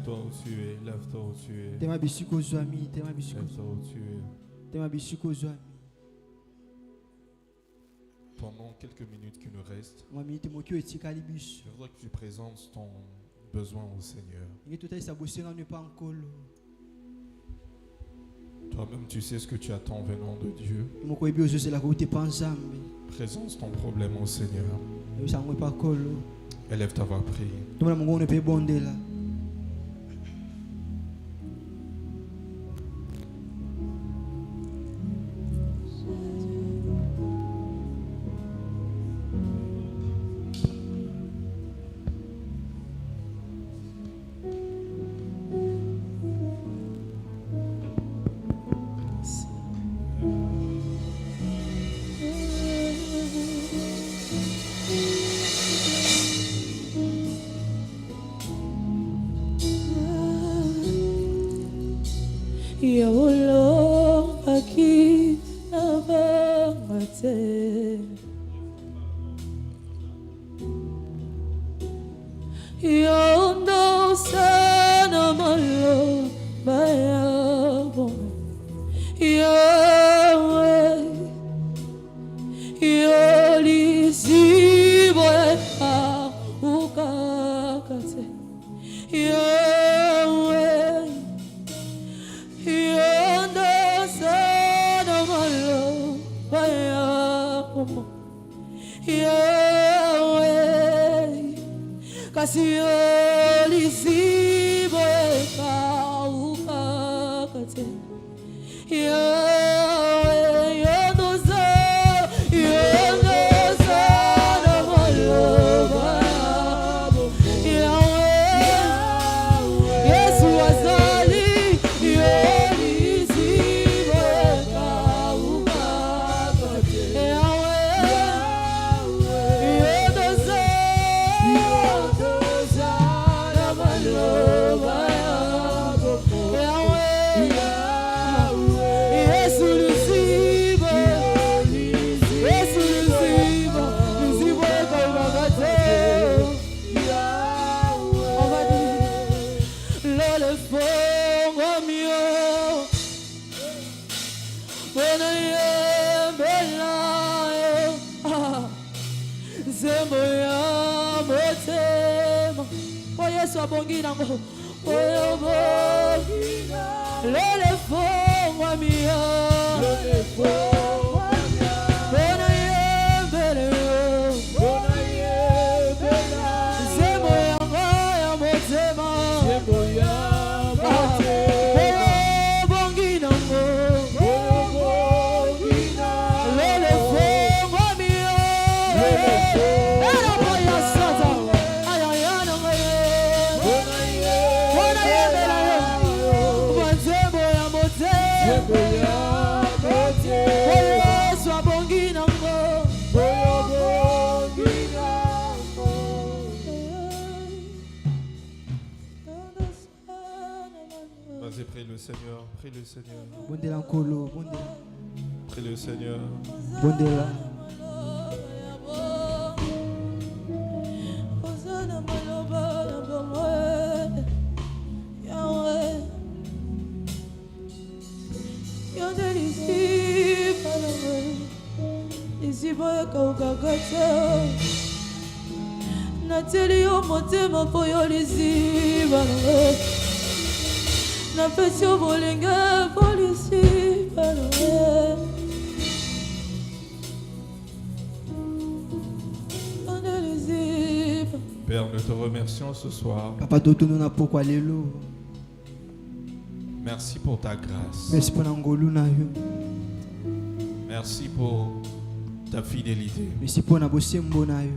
Lève-toi où tu es, lève-toi où tu es. Tema bisiko zwami, tema bisiko. Lève-toi où tu es. Tema bisiko zwami. Pendant quelques minutes qui nous restent, Mwami temokyo etikali biso. je voudrais que tu présentes ton besoin au Seigneur. Ngitota isabosenga ne pa nkolo. Toi-même, tu sais ce que tu attends venant de Dieu. Moko ebi ozozela ko te pa nzambe. Présente ton problème au Seigneur. Ebisango pa kolo. Élève ta voix, prie. Tomona mungu ne pe bondela. Yolo aki nabangate Yondo sana malo bayabo Yahweh Yolizibo eka ukakate Yahweh Yondo sana malo bayabo Yahweh kasi Yolizibo eka ukakate Yahweh Yondo sana malo bayabo Yahweh Yesu wazali Yolizibo eka ukakate Yahweh Yondo sana malo bayabo Yesu lizibo Yesu lizibo lizibo eka ukakate Lole fongo mio Bona yembela Zembo ya motema Oh Yesu abongi nango Oh bongina Lole fongo mio Lole fongo Bona yembela Bona yembela Zembo ya motema Zembo ya motema bongi nango bongina Lele fongo mio Era boya sata ayayana ngaye bona yembela Zembo ya motema Zembo ya motema Yesu abongi nango bongi nango Vas-y, prie le Seigneur, prie le Seigneur, Bondela nkolo, bondela. prie le Seigneur. Bondela. Nateli yo motema po yo liziba na pesi yo bolinga po liziba Père, nous te remercions ce soir. Papa dotono na pokwa lelo. Merci pour ta grâce. Merci pour ngolu na yo. Merci pour ta fidélité. Merci pour na bosembo na yo.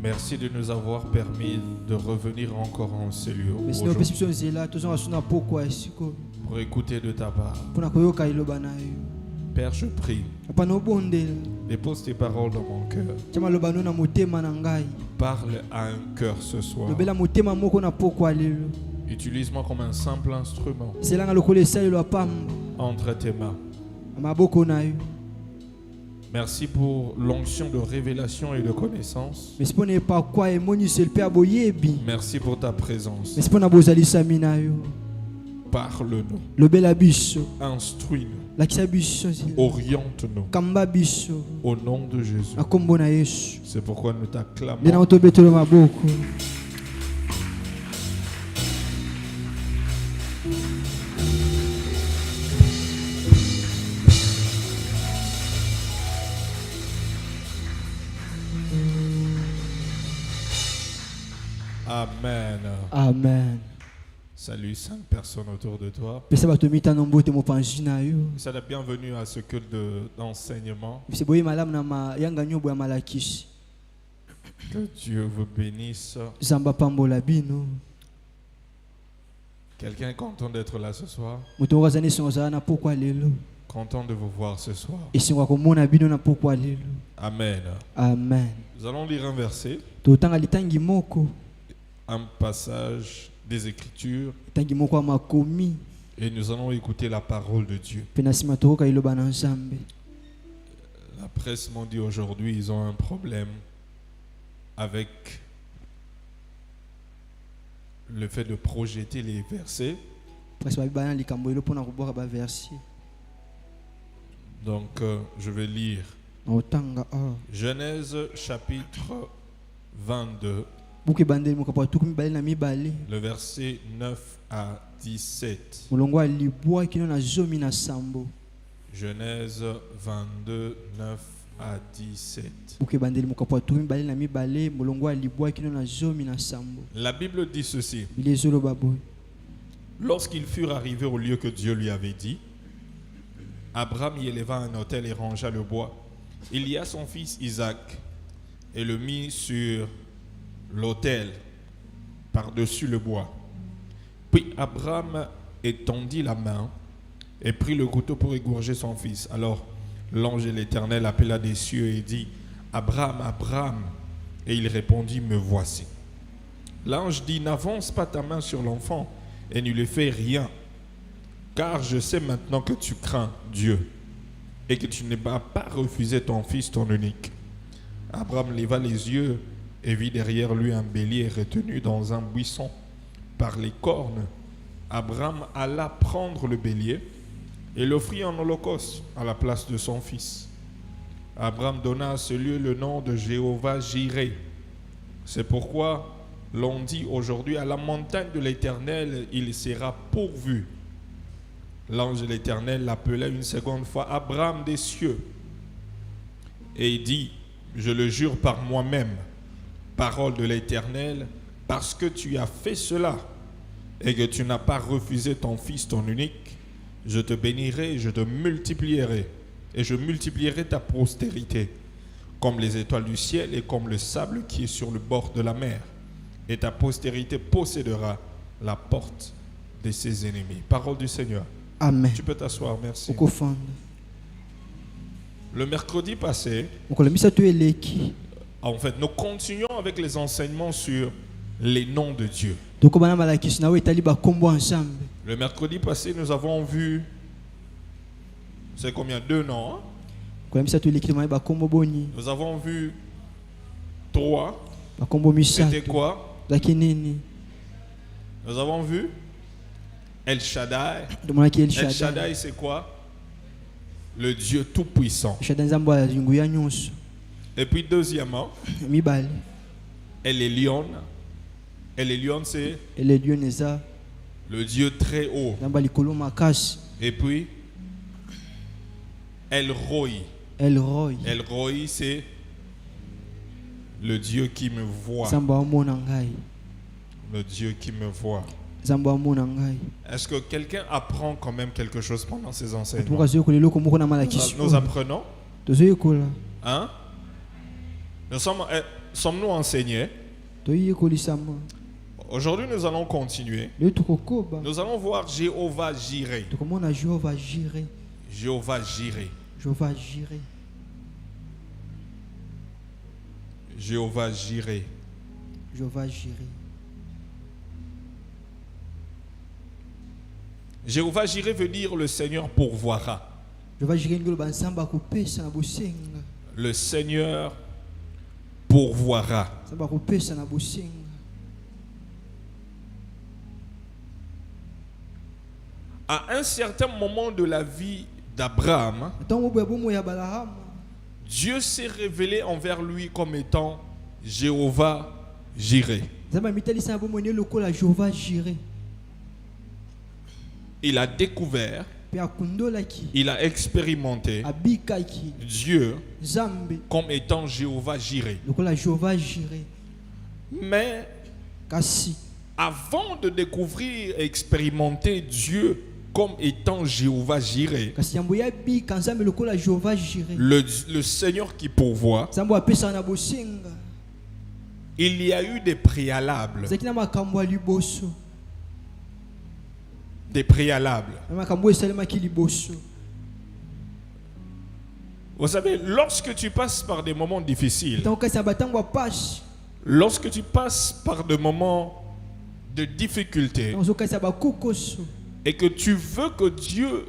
Merci de nous avoir permis de revenir encore en ce lieu Merci aujourd'hui perception zela tozo asuna pokwa esiko. pour écouter de ta part. Pona koyoka iloba na yo. Père, je prie, Papa no bondela. dépose tes paroles dans mon cœur. Chama loba no na motema na ngai. Parle à un cœur ce soir. Lobela motema moko na pokwa lelo. Utilise-moi comme un simple instrument Selanga lokole salelo apamba. entre tes mains. Maboko na yo. Merci pour l'onction de révélation et de connaissance. Merci pour ne pas quoi et moni c'est le père boyebi. Merci pour ta présence. Merci pour na bozali samina yo. Parle-nous, Le bel biso. instruis-nous, La kisa biso. oriente-nous Kamba biso. au nom de Jésus. Na kombo na Yesu. C'est pourquoi nous t'acclamons. Ndena otobetelo maboko. Amen. Amen. Salut 5 personnes autour de toi. Pesa bato mitano mbote mopanzi na yo. C'est la bienvenue à ce culte d'enseignement. C'est boye malamu na ma yanga nyobo ya malakisi. Que Dieu vous bénisse. Zamba pambola bino. Quelqu'un est content d'être là ce soir. Moto wazane sonza na pokwa lelo. Content de vous voir ce soir. Et si on komona bino na pokwa lelo. Amen. Amen. Nous allons lire un verset, Totanga litangi moko. un passage des Écritures, Tangi moko makomi. et nous allons écouter la parole de Dieu. Penasima toka iloba na nzambe. La presse m'ont dit aujourd'hui, ils ont un problème avec le fait de projeter les versets. Presque bana likambo ilo pona koboka ba verset. Donc, je vais lire Otanga Genèse chapitre 22, buke bandeli mokapo tukumi bale na mibale. le verset 9 à 17. Mulongo alibwa kino na zomi na sambo. Genèse 22, 9 à 17. Buke bandeli mokapo tukumi bale na mibale. Mulongo alibwa kino na zomi na sambo. La Bible dit ceci. Bilezolo baboy. Lorsqu'ils furent arrivés au lieu que Dieu lui avait dit, Abraham y éleva un autel et rangea le bois. Il y a son fils Isaac et le mit sur l'autel par-dessus le bois. Puis Abraham étendit la main et prit le couteau pour égorger son fils. Alors l'ange de l'Éternel appela des cieux et dit, Abraham, Abraham. Et il répondit, me voici. L'ange dit, n'avance pas ta main sur l'enfant et ne lui fais rien, car je sais maintenant que tu crains Dieu et que tu n'as pas refusé ton fils, ton unique. Abraham leva les yeux et vit derrière lui un bélier retenu dans un buisson par les cornes. Abraham alla prendre le bélier et l'offrit en holocauste à la place de son fils. Abraham donna à ce lieu le nom de Jéhovah-Jireh. C'est pourquoi l'on dit aujourd'hui, à la montagne de l'Éternel, il sera pourvu. L'ange de l'Éternel l'appela une seconde fois Abraham des cieux. Et il dit, je le jure par moi-même, parole de l'Éternel, parce que tu as fait cela et que tu n'as pas refusé ton fils, ton unique, je te bénirai, je te multiplierai et je multiplierai ta postérité comme les étoiles du ciel et comme le sable qui est sur le bord de la mer. Et ta postérité possédera la porte de ses ennemis. Parole du Seigneur. Amen. Tu peux t'asseoir, merci. Okofanda. Le mercredi passé, Okolomisa tu eleki. en fait, nous continuons avec les enseignements sur les noms de Dieu. Toko bana malakisi na we etali ba kombo ensemble. Le mercredi passé, nous avons vu, c'est combien? 2 noms, hein? Okolomisa tu eleki ba kombo boni. Nous avons vu 3. Ba kombo misato. C'était quoi? Zaki nini? Nous avons vu El Shaddai. Domonaki El El Shaddai. Shaddai, c'est quoi? Le Dieu tout-puissant. Shaddai nzambo ya zingu ya nyonso. Et puis deuxièmement, Mibale. El Elyon. El Elyon, c'est Ele Dieu neza. le Dieu très haut. Nzamba likolo makasi. Et puis El Roi. El Roy. El Roi, c'est le Dieu qui me voit. Nzamba amona ngai. Le Dieu qui me voit. Nzamba amona ngai. Est-ce que quelqu'un apprend quand même quelque chose pendant ces enseignements? Tuka zoyo kolelo ko moko na malakisi. Nous apprenons. Tozoyo kola. Hein? Sommes-nous enseignés? Toyi kolisama. Aujourd'hui, nous allons continuer. Le tukokoba. Nous allons voir Jéhovah-Jireh. Tukomona Jéhovah Jireh. Jéhovah-Jireh. Jéhovah Jireh. Jéhovah-Jireh. Jéhovah Jireh. Jéhovah-Jireh veut dire le Seigneur pourvoira. Jéhovah Jireh ngolo bansamba kopesa na bosenga. le Seigneur pourvoira. Nzambe akopesa na bosenga. À un certain moment de la vie d'Abraham, Ntango boya bomo ya Abraham, Dieu s'est révélé envers lui comme étant Jéhovah Jireh. Nzambe amitalisa na bomo ne lokola Jéhovah Jireh. Il a découvert, Pe akundolaki, il a expérimenté abikaki, Dieu Nzambe comme étant Jéhovah Jireh. lokola Jéhovah Jireh. Mais Kasi avant de découvrir et expérimenter Dieu comme étant Jéhovah Jireh, kasi yambo ya bika Nzambe lokola Jéhovah Jireh. le Seigneur qui pourvoit, Nzambe apesa na bosenga. il y a eu des préalables. Zaki na makambo ya liboso. Des préalables. Na makambo esalemaki liboso. Vous savez, lorsque tu passes par des moments difficiles, Ntango kasi na batango ya pasi, lorsque tu passes par des moments de difficulté ntango ozokasi ya bakukoso, et que tu veux que Dieu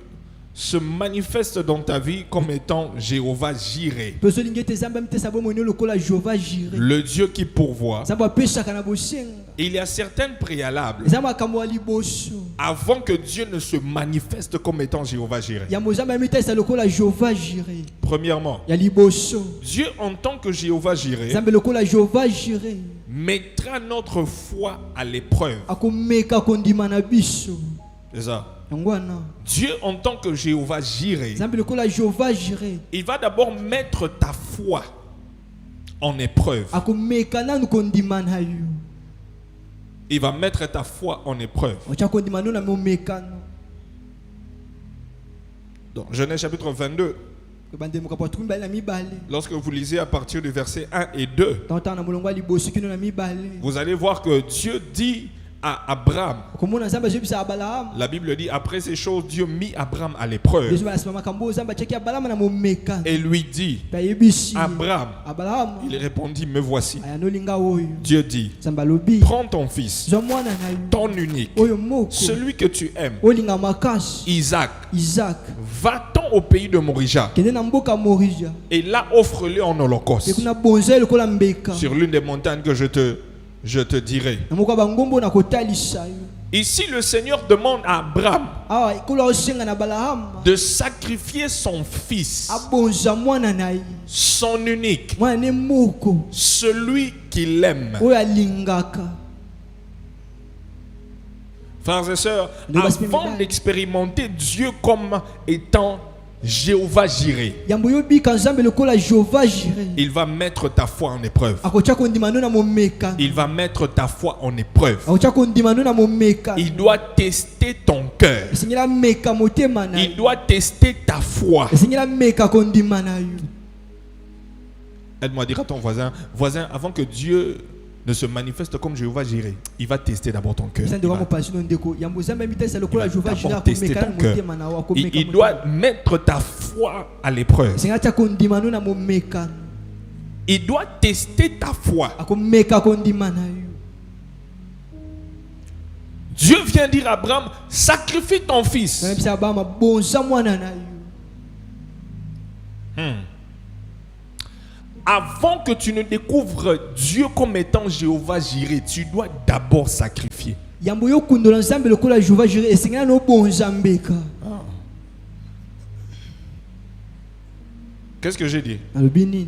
se manifeste dans ta vie comme étant Jéhovah Jireh, pe ozolingi ete Nzambe amitesa bomo ne lokola Jéhovah Jireh. le Dieu qui pourvoit, Nzambe apesaka na bosenga. il y a certaines préalables Eza makambo ya liboso. avant que Dieu ne se manifeste comme étant Jéhovah Jireh. Yambo Nzambe amitalisa lokola Jéhovah Jireh. Premièrement, Ya liboso. Dieu en tant que Jéhovah Jireh Nzambe lokola Jéhovah Jireh. mettra notre foi à l'épreuve. Akomeka kondima na biso. C'est ça. Yango wana. Dieu en tant que Jéhovah Jireh, Nzambe lokola Jéhovah Jireh. il va d'abord mettre ta foi en épreuve. Akomeka nanu kondima na yo. Il va mettre ta foi en épreuve. Ocha kondima no na momeka no. Dans Genèse chapitre 22, Bande moka patru mbali na mibale. lorsque vous lisez à partir du verset 1 et 2, Tanta na molongo ya liboso kino na mibale. vous allez voir que Dieu dit à Abraham, Komona Nzambe azobisa Abraham. la Bible dit, après ces choses, Dieu mit Abraham à l'épreuve Yesu bana sima makambo Nzambe achaki Abraham na momeka. et lui dit, Pa yebisi. Abraham, Abraham. il répondit, me voici. Aya no linga oyo. Dieu dit, Nzambe alobi. prends ton fils, Zo mwana na yo. ton unique, Oyo moko. celui que tu aimes, Olinga makasi. Isaac, Isaac. va-t'en au pays de Morija Kende na mboka Morija. et là offre-le en holocauste Kuna bonze lokola mbeka. sur l'une des montagnes que je te dirai. Na moko bangombo na kotalisa yo. Ici, le Seigneur demande à Abraham Awa ikola osenga na Abraham. de sacrifier son fils, Abonza mwana na ye. son unique, Mwana ne moko. celui qu'il aime. Oyo alingaka. Frères et sœurs, De l'aspect avant médaille. d'expérimenter Dieu comme étant Jéhovah Jireh, Yambo yobi kanzambe lokola Jéhovah Jireh. il va mettre ta foi en épreuve. Akocha kondima no na momeka. Il va mettre ta foi en épreuve. Akocha kondima no na momeka. Il doit tester ton cœur. Seigneur meka motema na Il yo. doit tester ta foi. Seigneur meka kondima na yo. Aide-moi à dire à ton voisin, avant que Dieu ne se manifeste comme Jéhovah Jireh, il va tester d'abord ton cœur. Sasa ndio kama passion ndeko. Yambo zamba mitesa lokola Il va Jéhovah Jireh d'abord tester akomeka ton na cœur. motema na yo akomeka. Il doit mettre ta foi à l'épreuve. Seigneur cha kondima no na momeka. Il doit tester ta foi. Akomeka kondima na yo. Dieu vient dire à Abraham, sacrifie ton fils. Na bisa bama bonza mwana na yo. Avant que tu ne découvres Dieu comme étant Jéhovah Jireh, tu dois d'abord sacrifier. Yambo yo kundola nzambe lokola Jéhovah Jireh esengana no bonza mbeka. Qu'est-ce que j'ai dit? Alobi nini?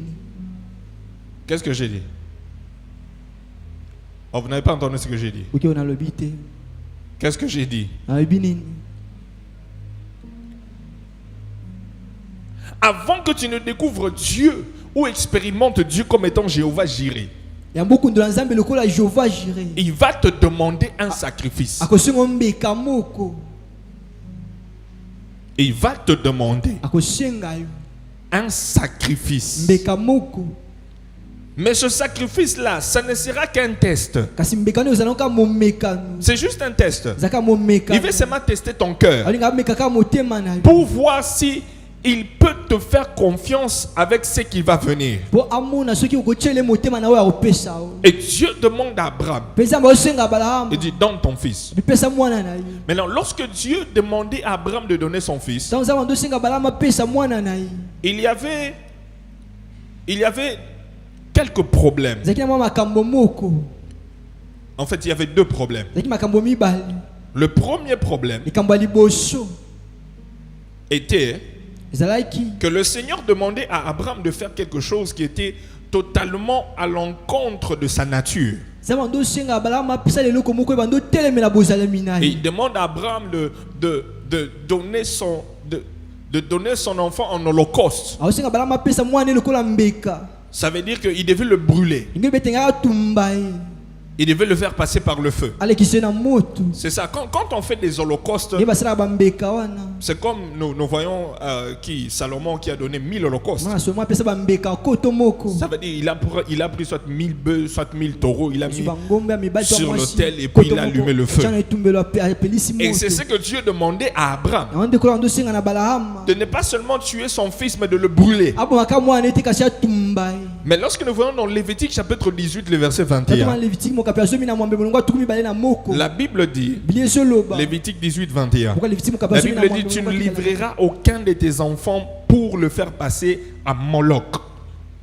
Qu'est-ce que j'ai dit? Oh, vous n'avez pas entendu ce que j'ai dit. Oki ona lobi te. Qu'est-ce que j'ai dit? Alobi nini? Avant que tu ne découvres Dieu ou expérimentes Dieu comme étant Jéhovah Jireh, Yambo kundola nzambe lokola Jéhovah Jireh. il va te demander un sacrifice. Akosenga mbeka moko. Il va te demander Akosenga yo. un sacrifice. Mbeka moko. Mais ce sacrifice-là, ça ne sera qu'un test. Kasi mbeka no zanoka momeka no. C'est juste un test. Zaka momeka. Il veut seulement tester ton cœur Alinga mbeka ka motema na yo. pour voir si il peut te faire confiance avec ce qui va venir. Po amona soki ukochele motema na yo akopesa yo. Et Dieu demande à Abraham, Pesa mba osenga Abraham. il dit, donne ton fils. Bipesa mwana na yo. Maintenant, lorsque Dieu demandait à Abraham de donner son fils, Tango zama ndo senga Abraham apesa mwana na yo. il y avait il y avait quelques problèmes. ezalaki na mwa makambo moko En fait, il y avait deux problèmes. ezalaki makambo mibale. Le premier problème likambo ya liboso était ezalaki que le Seigneur demandait à Abraham de faire quelque chose qui était totalement à l'encontre de sa nature. za bando osenga Abraham apesa leloko moko bando otelemela bozalami na Et ye. il demande à Abraham de donner son enfant en holocauste. aosenga Abraham apesa mwana lokola mbeka Ça veut dire qu'il devait le brûler. lingi betengaka tumba ye Il devait le faire passer par le feu. alekise na moto C'est ça. Quand on fait des holocaustes, ye basalaka bambeka wana c'est comme nous voyons Salomon qui a donné 1000 holocaustes. mwana somo apesa bambeka koto moko Ça veut dire il a pris soit 1000 bœufs, soit 1000 taureaux, il a mis bangombe ya mibali to sur mwasi, l'autel et puis koto il a moko, allumé le feu. tiana etumbelo apelisi Et c'est ce moto que Dieu demandait à Abraham. yango nde kola bando osenga na Balahama De ne pas seulement tuer son fils, mais de le brûler. abomaka mwana ete kasi atumba ye. Mais lorsque nous voyons dans Lévitique chapitre 18, le verset Tata 21, Lévitique mokapi azomi na mwambe molongo atuku mibale na moko la Bible dit, bilie ezoloba Lévitique 18, 21, pourquoi Lévitique mokapi la azomi na Bible mwambe dit, tu ne molongo atikala. livreras aucun de tes enfants pour le faire passer à Moloch.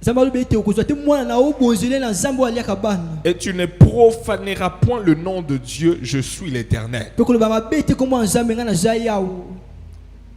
Nzambe alobi ete okozwa te mwana na obonzele na nzambe oyo aliaka bana Et tu ne profaneras point le nom de Dieu, je suis l'Éternel. mpe koloba mabe te kombo ya nzambe ngai naza yawo.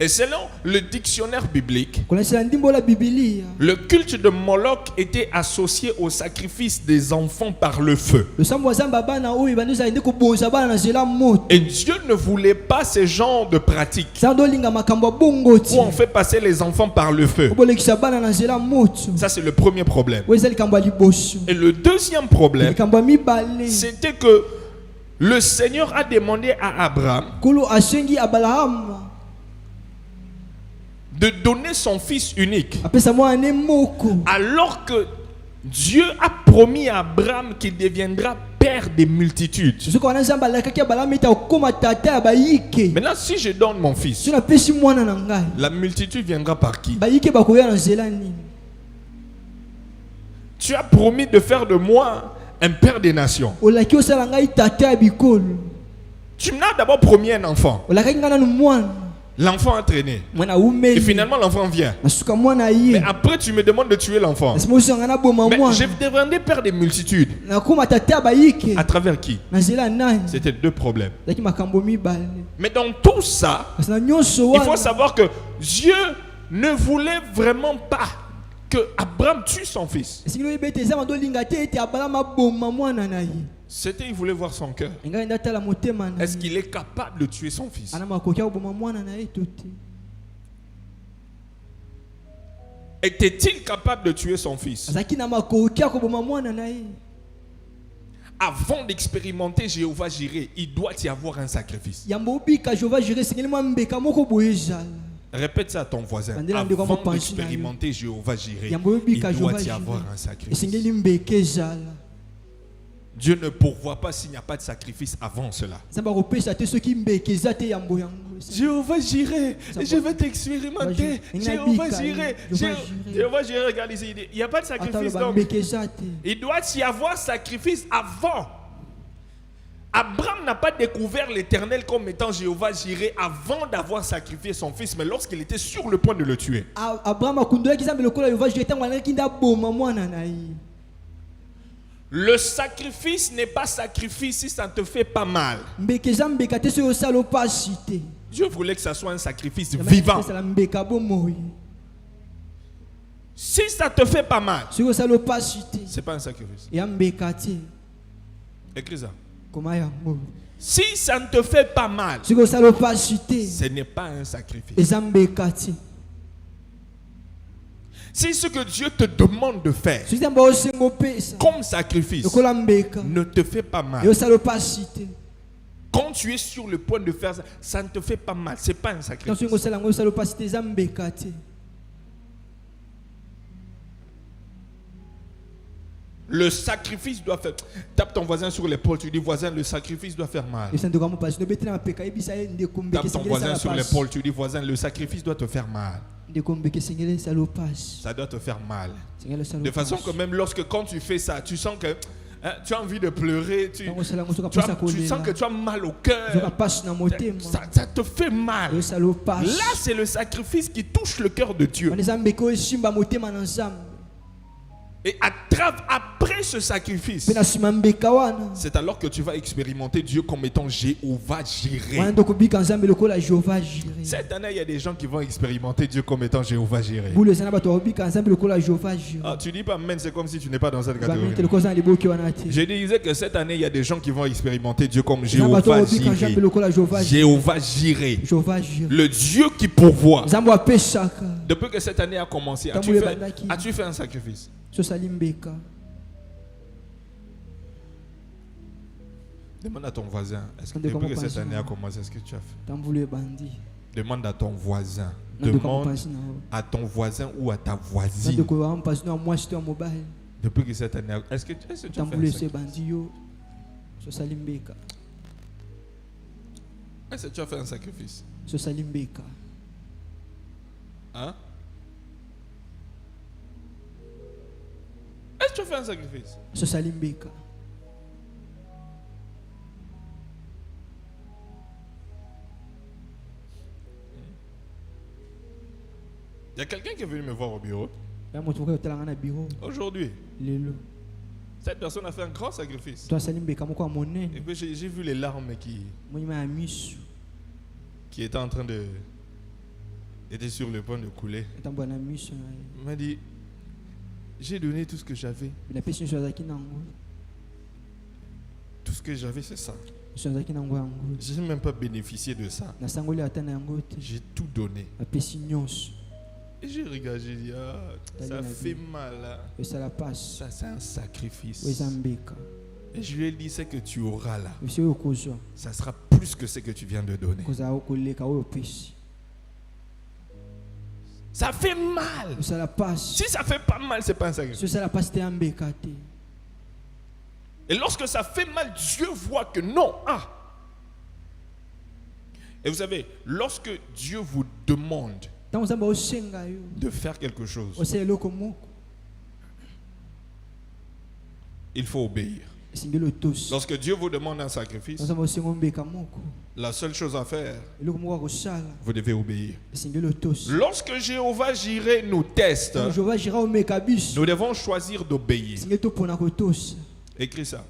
Et selon le dictionnaire biblique, kolasela ndimbo la bibilia le culte de Moloch était associé au sacrifice des enfants par le feu. losambo ya nzambe ya bana oyo ebandi ozala nde kobonza bana na nzela moto Et Dieu ne voulait pas ce genre de pratique nzambe nde olinga makambo ya bongo ti où on fait passer les enfants par le feu. obolekisa bana na nzela moto Ça, c'est le premier problème. oyo eza likambo ya liboso. Et le deuxième problème, likambo ya mibale c'était que le Seigneur a demandé à Abraham nkolo asengi Abrahama de donner son fils unique. apesa mwana ne moko Alors que Dieu a promis à Abraham qu'il deviendra père des multitudes. soki wana nzambe alakaki Abrahama ete akokoma tata ya bayike. Maintenant, si je donne mon fils, soki napesi mwana na ngai la multitude viendra par qui? bayike bakoya na nzela nini? Tu as promis de faire de moi un père des nations. olaki osala ngai tata ya bikolo. Tu m'as d'abord promis un enfant. olakaki ngai nanu mwana L'enfant a traîné. mwana Et aumeli finalement, l'enfant vient. nasuka mwana Mais ye après, tu me demandes de tuer l'enfant. nasima osanga ngai naboma Mais mwana je deviendrai père des multitudes. nakoma tata ya bayike À travers qui? na nzela nani? C'était deux problèmes. ezalaki makambo mibale Mais dans tout ça, kasi na nyonso il faut wana savoir que Dieu ne voulait vraiment pas que Abraham tue son fils. esengeli oyeba ete eza bando olinga te ete Abrahama aboma mwana na ye. C'était, il voulait voir son cœur. engai nde atala motema na Est-ce ye qu'il est capable de tuer son fils? ana makoki akoboma mwana na ye to te. Était-il capable de tuer son fils? azalaki na makoki akoboma mwana na ye. Avant d'expérimenter Jéhovah Jireh, il doit y avoir un sacrifice. yambo obika jehova jire esengeli mwa mbeka moko boye ezala. Répète ça à ton voisin. Bandela ndeko Avant mopanzi d'expérimenter Jéhovah Jireh, yambo il obika doit jehova y avoir jire un sacrifice. esengeli mbeka ezala. Dieu ne pourvoit pas s'il n'y a pas de sacrifice avant cela. nzambe akopesa te soki mbeka eza te yambo yango. Jéhovah Jireh, Ça je va. vais t'expérimenter. Il y a Jéhovah Bika, Jireh, Jéhovah Jireh. Jéhovah Jireh, regarde ici, il n'y a pas de sacrifice. ataloba Donc, mbeka eza te. il doit y avoir sacrifice avant. Abraham n'a pas découvert l'Éternel comme étant Jéhovah Jireh avant d'avoir sacrifié son fils, mais lorsqu'il était sur le point de le tuer. Abraham akundolaki nzambe lokola yehova jire ntango alingaki nde aboma mwana na ye. Le sacrifice n'est pas sacrifice si ça ne te fait pas mal. mbeka eza mbeka te soki osala opasi te. Dieu voulait que ça soit un sacrifice vivant. esala mbeka bomoi. Si ça te fait pas mal, soki osala opasi te c'est pas un sacrifice. ya mbeka te. Écris ça. koma yango Si ça ne te fait pas mal, soki osala opasi te ce n'est pas un sacrifice. eza mbeka te. Si ce que Dieu te demande de faire soki nzambe osenga opesa comme sacrifice lokola mbeka ne te fait pas mal, eyosala opasi te. quand tu es sur le point de faire ça, ça ne te fait pas mal, c'est pas un ntango sacrifice. soki osala yango osala opasi te eza mbeka te. Le sacrifice doit faire. Tape ton voisin sur l'épaule, tu dis voisin, le sacrifice doit faire mal. esandeko mopasi nobeti na mapeka yebisa ye ndeko mbeka Tape ton esengeli voisin esala sur pasi. l'épaule, tu dis voisin, le sacrifice doit te faire mal. ndeko mbeka esengeli esala opasi. Ça doit te faire mal. esengeli esala De façon que opasi. même lorsque quand tu fais ça, tu sens que hein, tu as envie de pleurer, ntango osala yango soki tu apesa sens que kolela tu as mal au soki cœur. apasi na motema Ça te fait mal. eyosala opasi. Là, c'est le sacrifice qui touche le cœur de Dieu. wana eza mbeka oyo esimba motema na nzambe. Et après ce sacrifice, Pe na sima mbeka wana. c'est alors que tu vas expérimenter Dieu comme étant Jéhovah Jireh. Wana ndokobika nzambe lokola Jéhovah Jireh. Cette année, il y a des gens qui vont expérimenter Dieu comme étant Jéhovah Jireh. Bule sana bato obika nzambe lokola Jéhovah Jireh. Ah, tu dis pas amen, c'est comme si tu n'es pas dans cette Ba mente catégorie. lokola liboki wana te. Je disais que cette année, il y a des gens qui vont expérimenter Dieu comme Nzambe bato Jéhovah obika nzambe Jireh. lokola Jéhovah Jireh. Jéhovah Jireh. Jéhovah Jireh. Le Dieu qui pourvoit. Nzambe apesaka. Depuis que cette année a commencé, as-tu fait un sacrifice? So sali mbeka. Demande à ton voisin. Est-ce que Demande depuis que comment cette année a penser. commencé, est-ce que tu as fait? Tambule bandi. Demande à ton voisin. Nando Demande pensi na ho. à ton voisin ou à ta voisine. Nando ko ampasi na moi sito mobile. Depuis que cette année, est-ce que tu as fait un Tambule se sacrifice? bandi yo. So sali mbeka. Est-ce que tu as fait un sacrifice? So sali mbeka. Hein? Est-ce que tu as fait un sacrifice? So sali mbeka. Il y a quelqu'un qui est venu me voir au bureau Ya moto ko telanga na bureau. aujourd'hui. Lelo. Cette personne a fait un grand sacrifice. Toi sali mbeka moko Et monene. puis j'ai vu les larmes Monyima ya misu. qui étaient en train de... étaient sur le point de couler. Tambo na misu na. Il m'a dit, j'ai donné tout ce que j'avais. Bila pesi so zaki nango. Tout ce que j'avais, c'est ça. So zaki nango yango. Je n'ai même pas bénéficié de ça. Na sangoli atana yango te. J'ai tout donné. Na pesi nyonso. Et j'ai regardé, j'ai dit, ah, ça fait mal. Hein. Et ça la passe. Ça, c'est un sacrifice. Oui zambeka. Et je lui ai dit, c'est que tu auras là. Monsieur okozwa. Ça sera plus que ce que tu viens de donner. Koza okoleka oyo pesi. Ça fait mal. Ça la passe. Si ça fait pas mal, c'est pas un sacrifice. So ça la passe te ambeka te. Et lorsque ça fait mal, Dieu voit que non. Ah. Et vous savez, lorsque Dieu vous demande Tango zamba osenga yo. de faire quelque chose, Osele loko moko. il faut obéir. Singelo tos. Lorsque Dieu vous demande un sacrifice, Zamba osenga mbeka moko. la seule chose à faire, Eloko moko kosala. vous devez obéir. Singelo tos. Lorsque Jéhovah Jireh nous teste, Jéhovah Jireh omeka biso. nous devons choisir d'obéir. Singeto pona kotos. Écris ça.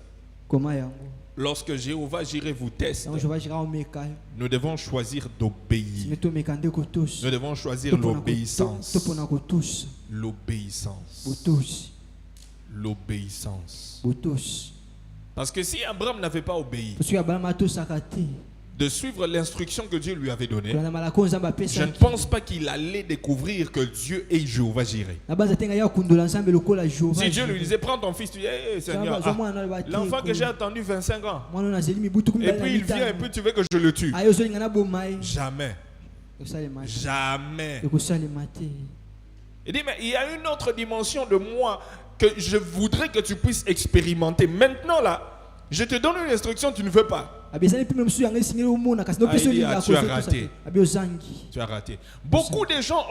Koma yango. Lorsque Jéhovah Jireh vous teste, Tango Jéhovah Jireh omeka. nous devons choisir d'obéir. Singeto meka ndeko tos. Nous devons choisir l'obéissance. To pona kotos. L'obéissance. Botos. L'obéissance. Botos. Parce que si Abraham n'avait pas obéi Parce que Abraham to sakate. de suivre l'instruction que Dieu lui avait donnée, Kolana malako nzamba je pesa. ne pense pas qu'il allait découvrir que Dieu est Jéhovah Jireh. Na baza tenga ya kundola nzambe lokola Jéhovah. Si Dieu lui disait, prends ton fils, tu dis, hey, Seigneur, l'enfant que j'ai attendu 25 ans, et puis il vient et puis tu veux que je le tue. Jamais. Jamais. Il dit, mais il y a une autre dimension de moi que je voudrais que tu puisses expérimenter. Maintenant là, je te donne une instruction, tu ne veux pas. Tu as raté. Tu as raté. Beaucoup de gens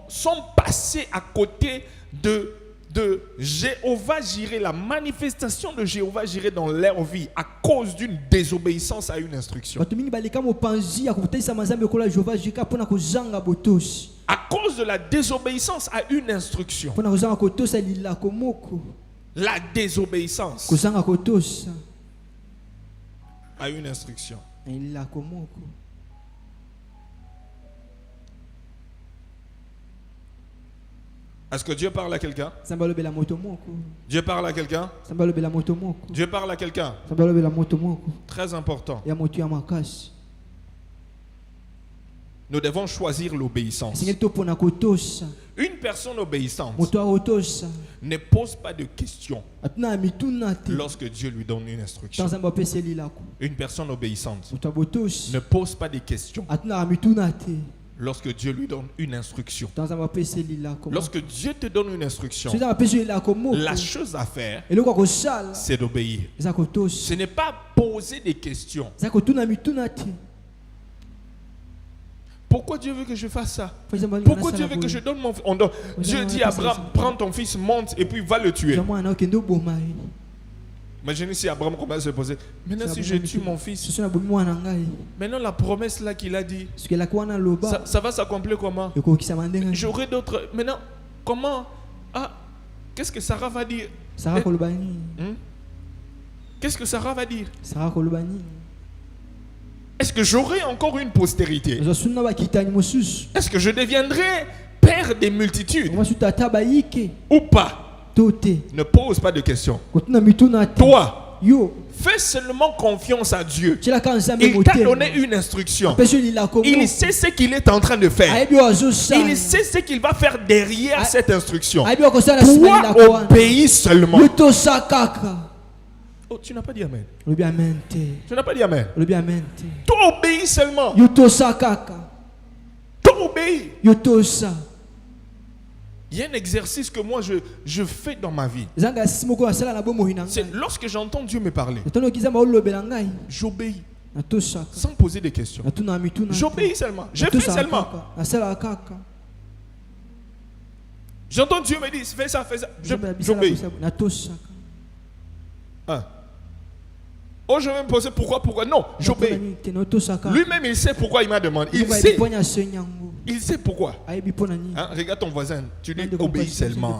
sont passés à côté de Jéhovah Jireh, la manifestation de Jéhovah Jireh dans leur vie à cause d'une désobéissance à une instruction. À cause de la désobéissance à une instruction. La désobéissance à une instruction. Est-ce que Dieu parle à quelqu'un? Dieu parle à quelqu'un? Dieu parle à quelqu'un? Très important. Nous devons choisir l'obéissance. Une personne obéissante ne pose pas de questions lorsque Dieu lui donne une instruction. Une personne obéissante ne pose pas de questions lorsque Dieu lui donne une instruction. Lorsque Dieu te donne une instruction, la chose à faire, c'est d'obéir. Ce n'est pas poser des questions. Pourquoi Dieu veut que je fasse ça? Pourquoi Dieu veut que je donne mon fils? Dieu dit à Abraham, prends ton fils, monte et puis va le tuer. Imaginez si Abraham commence à se poser, maintenant si je tue mon fils, maintenant la promesse là qu'il a dit, ça va s'accomplir comment? J'aurai d'autres. Maintenant, comment? Ah, Qu'est-ce que Sarah va dire? Sarah kolobani. Qu'est-ce que Sarah va dire? Sarah kolobani. Est-ce que j'aurai encore une postérité? Ozasuna bakitani mosusu. Est-ce que je deviendrai père des multitudes Moi tata baike. ou pas? Tote. Ne pose pas de questions. Kotuna mituna te. Toi, Yo. fais seulement confiance à Dieu. Tila kanzambe Il t'a motema. donné une instruction. Peso lila komo. Il sait ce qu'il est en train de faire. Ayebi wazosa. Il sait ce qu'il va faire derrière cette instruction. Ayebi wakosala sima lila Toi, kwana. obéis seulement. Yuto sakaka. Oh, tu n'as pas dit amen. Lobi amen te. Tu n'as pas dit amen. Lobi amen te. Toi, obéis seulement. Yuto sakaka. Toi, obéis. Yuto sa. Il y a un exercice que moi je fais dans ma vie. Zanga simoko asala na bomo hinanga. C'est lorsque j'entends Dieu me parler, Tono kizama olobela ngai. j'obéis Na to saka. sans poser des questions. Na tuna mituna. J'obéis seulement. Je fais seulement. Asala kaka. J'entends Dieu me dire, fais ça, fais ça. J'obéis. Na to saka. Hein. Oh, je vais me poser pourquoi. Non, j'obéis. Lui-même, il sait pourquoi il m'a demandé. Il sait pourquoi. Hein? Regarde ton voisin. Tu lui obéis seulement.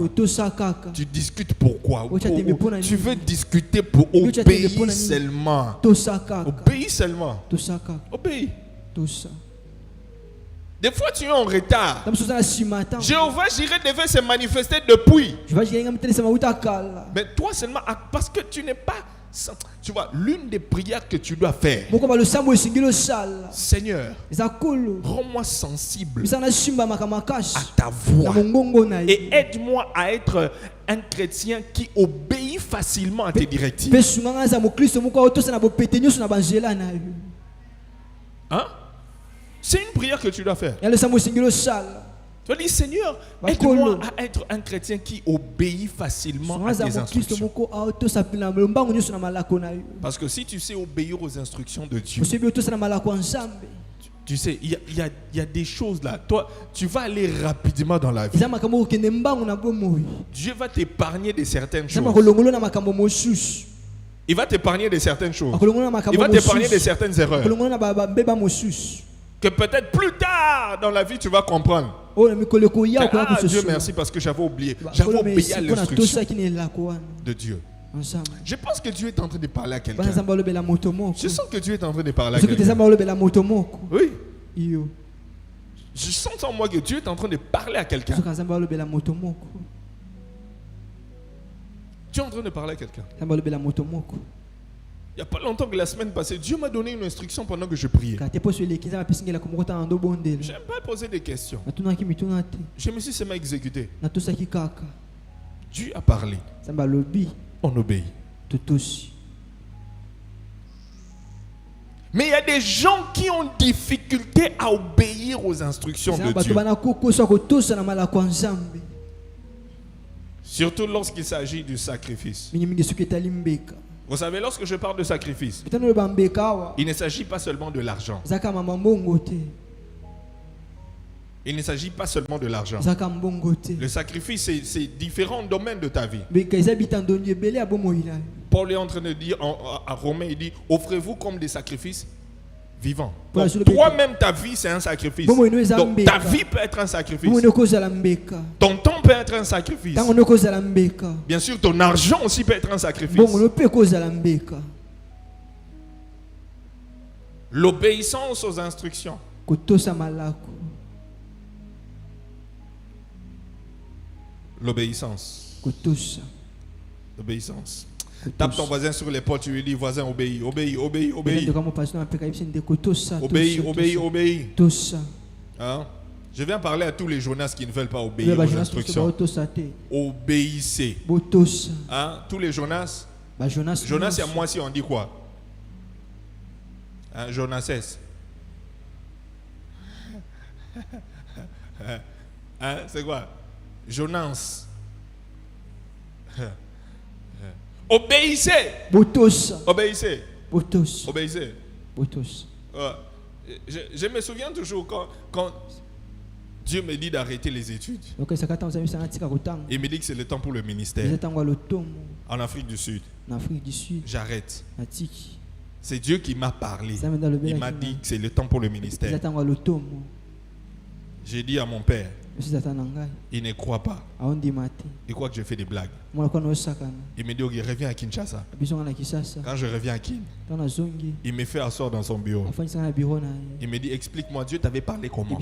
Tu discutes pourquoi. Tu veux discuter pour obéir seulement. Obéis seulement. Obéis. Des fois, tu es en retard. Jéhovah Jireh devait se manifester depuis. Mais toi seulement, parce que tu n'es pas... Tu vois, l'une des prières que tu dois faire, Seigneur, rends-moi sensible à ta voix et aide-moi à être un chrétien qui obéit facilement à tes directives. Hein? C'est une prière que tu dois faire. Tu vas dire, Seigneur, aide-moi à être un chrétien qui obéit facilement à tes instructions. Parce que si tu sais obéir aux instructions de Dieu, tu sais, il y a des choses là. Toi, tu vas aller rapidement dans la vie. Dieu va t'épargner de certaines choses. Il va t'épargner de certaines choses. Il va t'épargner de certaines erreurs. Que peut-être plus tard dans la vie, tu vas comprendre. Ah, Dieu merci parce que j'avais oublié. J'avais obéi à l'instruction de Dieu. Je pense que Dieu est en train de parler à quelqu'un. Je sens que Dieu est en train de parler à quelqu'un. Oui. Je sens en moi que Dieu est en train de parler à quelqu'un. Tu es en train de parler à quelqu'un. Il n'y a pas longtemps que la semaine passée, Dieu m'a donné une instruction pendant que je priais. Je n'aime pas poser des questions. Je me suis seulement exécuté. Dieu a parlé. On obéit. Mais il y a des gens qui ont difficulté à obéir aux instructions de Dieu. Surtout lorsqu'il s'agit du sacrifice. Vous savez, lorsque je parle de sacrifice, il ne s'agit pas seulement de l'argent. Il ne s'agit pas seulement de l'argent. Le sacrifice, c'est différents domaines de ta vie. Paul est en train de dire à Romains, il dit, offrez-vous comme des sacrifices vivants. Toi-même, ta vie, c'est un sacrifice. Donc, ta vie peut être un sacrifice. Ton temps peut être un sacrifice. Bien sûr, ton argent aussi peut être un sacrifice. L'obéissance aux instructions. L'obéissance. L'obéissance. Tape ton voisin sur l'épaule, tu lui dis, voisin, obéis, obéis, obéis, obéis. Obéis, obéis, obéis. Hein? Je viens parler à tous les Jonas qui ne veulent pas obéir aux instructions. Obéissez. Hein? Tous les Jonas. Jonas, et à moi, si on dit quoi? Hein? Jonas. Hein? C'est quoi? Jonas. Obéissez. Obéissez. Obéissez. Je me souviens toujours quand Dieu me dit d'arrêter les études. Il me dit que c'est le temps pour le ministère. En Afrique du Sud. J'arrête. C'est Dieu qui m'a parlé. Il m'a dit que c'est le temps pour le ministère. J'ai dit à mon père, Il ne croit pas. Il croit que je fais des blagues. Il me dit, ok, reviens à Kinshasa. Quand je reviens à Kin, il me fait asseoir dans son bureau. Il me dit, explique-moi, Dieu t'avait parlé comment?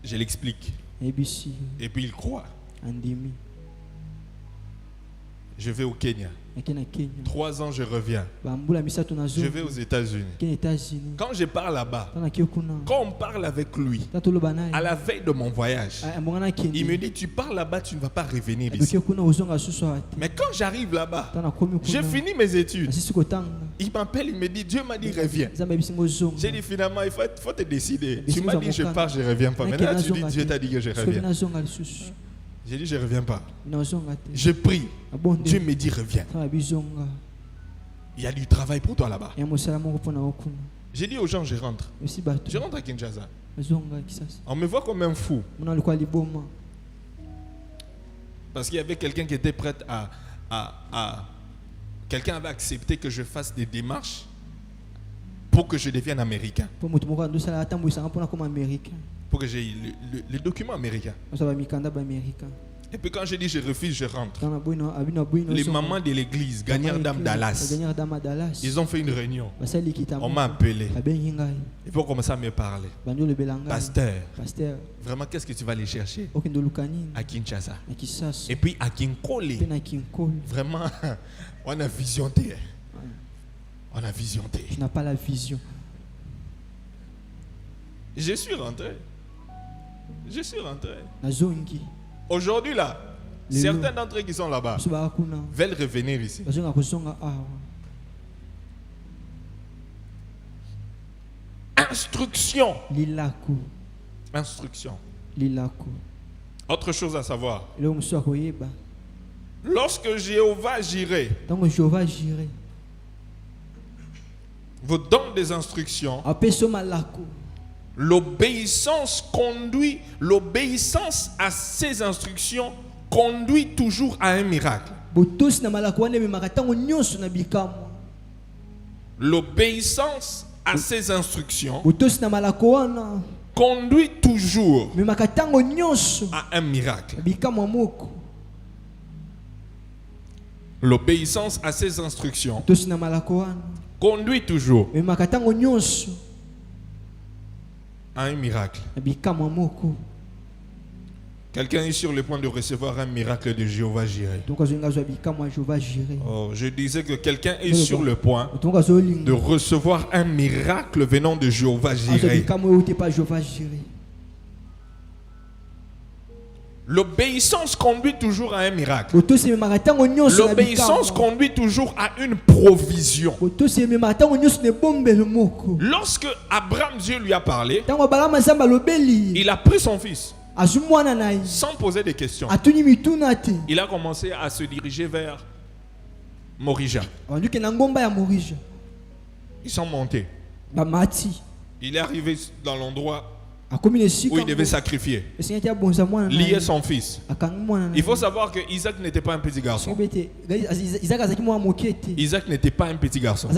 Je l'explique. Et puis il croit. Je vais au Kenya. 3 ans, je reviens. Je vais aux États-Unis. Quand je pars là-bas, quand on parle avec lui, à la veille de mon voyage, il me dit, tu pars là-bas, tu ne vas pas revenir ici. Mais quand j'arrive là-bas, j'ai fini mes études. Il m'appelle, il me dit, Dieu m'a dit, reviens. J'ai dit, finalement, il faut te décider. Tu m'as dit, je pars, je ne reviens pas. Maintenant, tu dis, Dieu t'a dit que je reviens. J'ai dit, je ne reviens pas. Je prie. Dieu me dit, reviens. Il y a du travail pour toi là-bas. J'ai dit aux gens, je rentre. Je rentre à Kinshasa. On me voit comme un fou. Parce qu'il y avait quelqu'un qui était prêt quelqu'un avait accepté que je fasse des démarches pour que je devienne américain. Pour que j'ai les documents américains. Et puis quand je dis je refuse, je rentre. Les mamans de l'église, Gagnères Dames Dallas, ils ont fait une réunion. On m'a appelé. Ils vont commencer à me parler. Pasteur, vraiment qu'est-ce que tu vas aller chercher à Kinshasa? Et puis à Kinkole. Vraiment, on a visionné. On a visionné. Tu n'as pas la vision. Je suis rentré. Je suis rentré. Aujourd'hui là, certains d'entre eux qui sont là-bas veulent revenir ici. Instruction. Instruction. Autre chose à savoir. Lorsque Jéhovah Jireh vous donne des instructions, l'obéissance à ces instructions conduit toujours à un miracle. L'obéissance à ces instructions conduit toujours à un miracle. L'obéissance à ces instructions conduit toujours à un miracle. Quelqu'un est sur le point de recevoir un miracle de Jéhovah Jireh. Oh, je disais que quelqu'un est sur le point de recevoir un miracle venant de Jéhovah Jireh. L'obéissance conduit toujours à un miracle. L'obéissance conduit toujours à une provision. Lorsque Abraham, Dieu lui a parlé, il a pris son fils sans poser de questions. Il a commencé à se diriger vers Morija. Ils sont montés. Il est arrivé dans l'endroit où il devait sacrifier, lier son fils. Il faut savoir que Isaac n'était pas un petit garçon. Isaac n'était pas un petit garçon.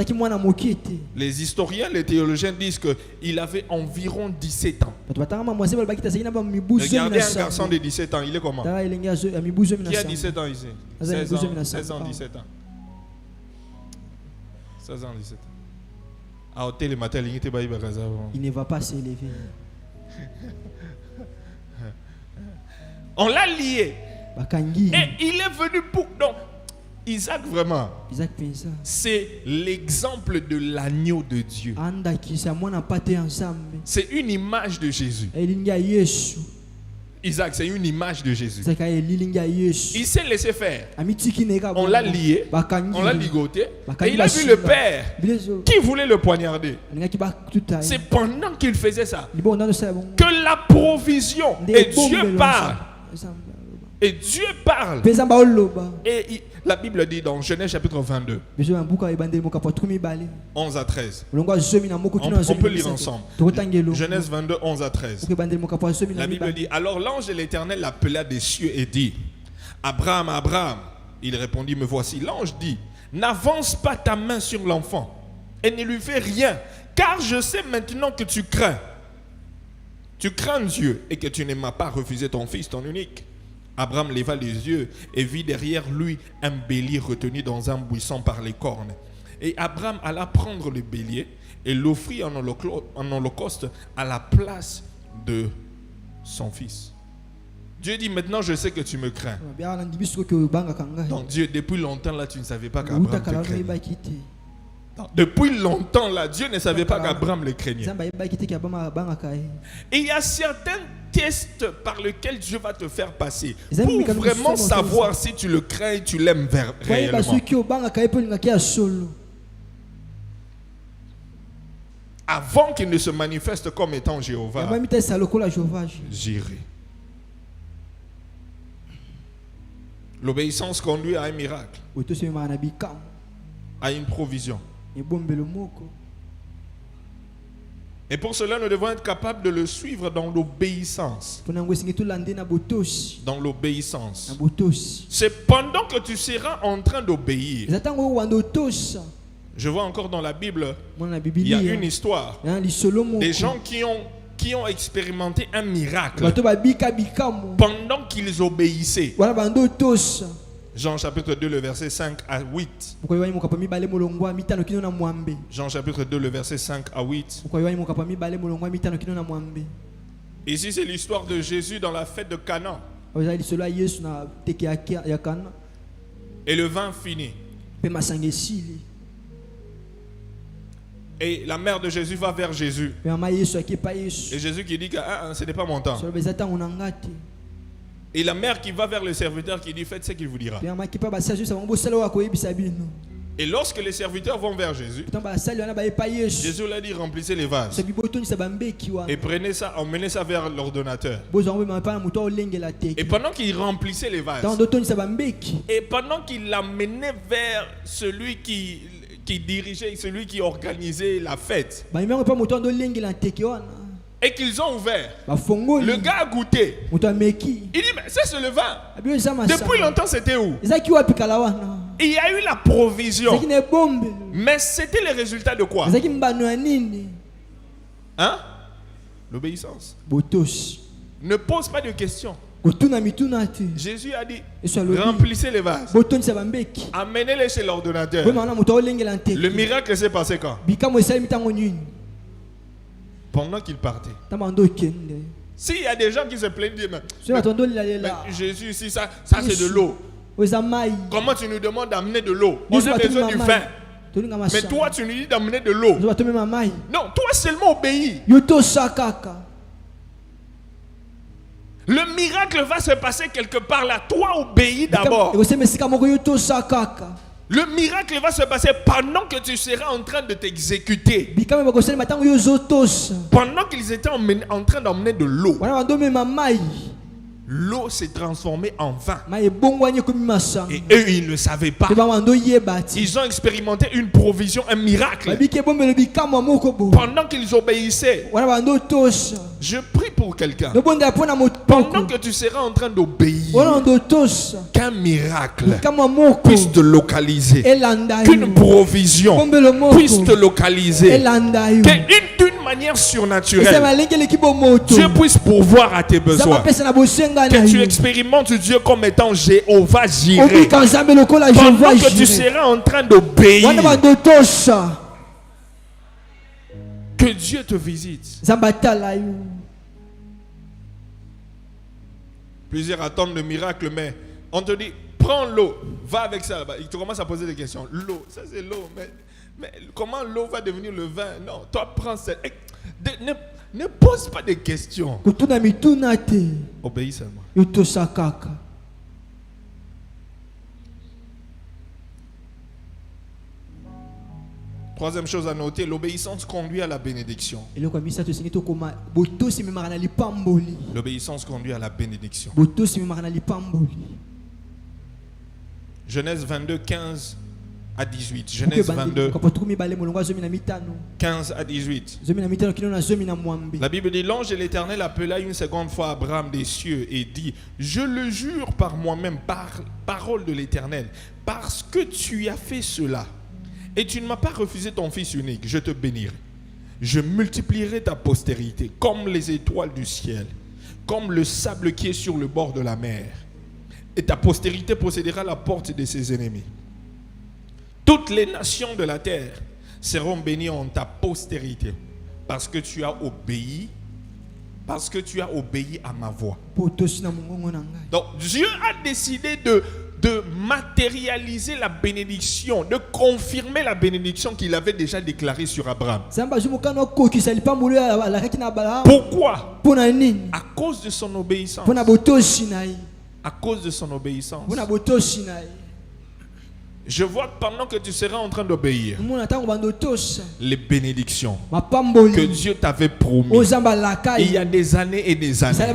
Les historiens, les théologiens disent qu'il avait environ 17 ans. Regardez un garçon de 17 ans, il est comment? Qui a 17 ans ici? 16 ans, 17 ans. 16 ans, 17 ans. Il ne va pas s'élever. On l'a lié. Et il est venu pour... Donc, Isaac vraiment, c'est l'exemple de l'agneau de Dieu. C'est une image de Jésus. Isaac, c'est une image de Jésus. Il s'est laissé faire. On l'a lié, on l'a ligoté. Et il a vu le père qui voulait le poignarder. C'est pendant qu'il faisait ça que la provision, et Dieu parle. Et Dieu parle. Et la Bible dit dans Genèse chapitre 22, 11 à 13. On peut lire ensemble. Genèse 22, 11 à 13. La Bible dit, alors l'ange de l'Éternel l'appela des cieux et dit, Abraham, Abraham. Il répondit, me voici. L'ange dit, n'avance pas ta main sur l'enfant et ne lui fais rien, car je sais maintenant que tu crains. Tu crains Dieu et que tu ne m'as pas refusé ton fils, ton unique. Abraham leva les yeux et vit derrière lui un bélier retenu dans un buisson par les cornes. Et Abraham alla prendre le bélier et l'offrit en holocauste à la place de son fils. Dieu dit, maintenant je sais que tu me crains. Donc Dieu, depuis longtemps là, tu ne savais pas qu'Abraham te craignait. Depuis longtemps là, Dieu ne savait pas qu'Abraham le craignait. Et il y a certains tests par lesquels Dieu va te faire passer pour vraiment savoir si tu le crains et tu l'aimes réellement. Avant qu'il ne se manifeste comme étant Jéhovah, j'irai. L'obéissance conduit à un miracle, à une provision. Et pour cela, nous devons être capables de le suivre dans l'obéissance. Dans l'obéissance. C'est pendant que tu seras en train d'obéir. Je vois encore dans la Bible, il y a une histoire. Des gens qui ont expérimenté un miracle pendant qu'ils obéissaient. Jean chapitre 2, le verset 5 à 8. Jean chapitre 2, le verset 5 à 8. Ici, c'est l'histoire de Jésus dans la fête de Cana. Et le vin finit. Et la mère de Jésus va vers Jésus. Et Jésus qui dit que ce n'est pas mon temps. Et la mère qui va vers le serviteur qui dit, faites ce qu'il vous dira. Et lorsque les serviteurs vont vers Jésus, Jésus leur dit, remplissez les vases. Et prenez ça, emmenez ça vers l'ordonnateur. Et pendant qu'il remplissait les vases, et pendant qu'il l'amenait vers celui qui dirigeait, celui qui organisait la fête, et qu'ils ont ouvert, le gars a goûté. Il dit, mais c'est le vin. Depuis longtemps, c'était où? Il y a eu la provision. Mais c'était le résultat de quoi? Hein? L'obéissance. Ne pose pas de questions. Jésus a dit, remplissez les vases. Amenez-les chez l'ordonnateur. Le miracle s'est passé quand? Pendant qu'il partait. S'il y a des gens qui se plaignent, mais Jésus, ici, ça c'est de l'eau. Comment tu nous demandes d'amener de l'eau? On a besoin du vin. Mais toi, tu nous dis d'amener de l'eau. Non, toi seulement obéis. Le miracle va se passer quelque part là. Toi, obéis d'abord. Le miracle va se passer pendant que tu seras en train de t'exécuter. Pendant qu'ils étaient en train d'emmener de l'eau, l'eau s'est transformée en vin. Et eux, ils ne savaient pas. Ils ont expérimenté une provision, un miracle. Pendant qu'ils obéissaient. Je prie pour quelqu'un. Pendant que tu seras en train d'obéir, qu'un miracle puisse te localiser. Qu'une provision puisse te localiser. D'une manière surnaturelle, Dieu puisse pourvoir à tes besoins. Que tu expérimentes Dieu comme étant Jéhovah Jireh. Pendant que tu seras en train d'obéir, que Dieu te visite. Plusieurs attendent le miracle, mais on te dit, prends l'eau, va avec ça là-bas. Il te commence à poser des questions. L'eau, ça c'est l'eau, mais comment l'eau va devenir le vin? Non, toi prends ça. Ne pose pas de questions. Obéis seulement. Troisième chose à noter, l'obéissance conduit à la bénédiction. L'obéissance conduit à la bénédiction. Genèse 22, 15 à 18. Genèse 22, 15 à 18. La Bible dit, l'ange de l'Éternel appela une seconde fois Abraham des cieux et dit, je le jure par moi-même, par parole de l'Éternel, parce que tu as fait cela, et tu ne m'as pas refusé ton fils unique, je te bénirai. Je multiplierai ta postérité comme les étoiles du ciel, comme le sable qui est sur le bord de la mer. Et ta postérité possédera la porte de ses ennemis. Toutes les nations de la terre seront bénies en ta postérité, parce que tu as obéi à ma voix. Donc Dieu a décidé de matérialiser la bénédiction, de confirmer la bénédiction qu'il avait déjà déclarée sur Abraham. Pourquoi? À cause de son obéissance. À cause de son obéissance. Je vois que pendant que tu seras en train d'obéir, les bénédictions que Dieu t'avait promis il y a des années et des années,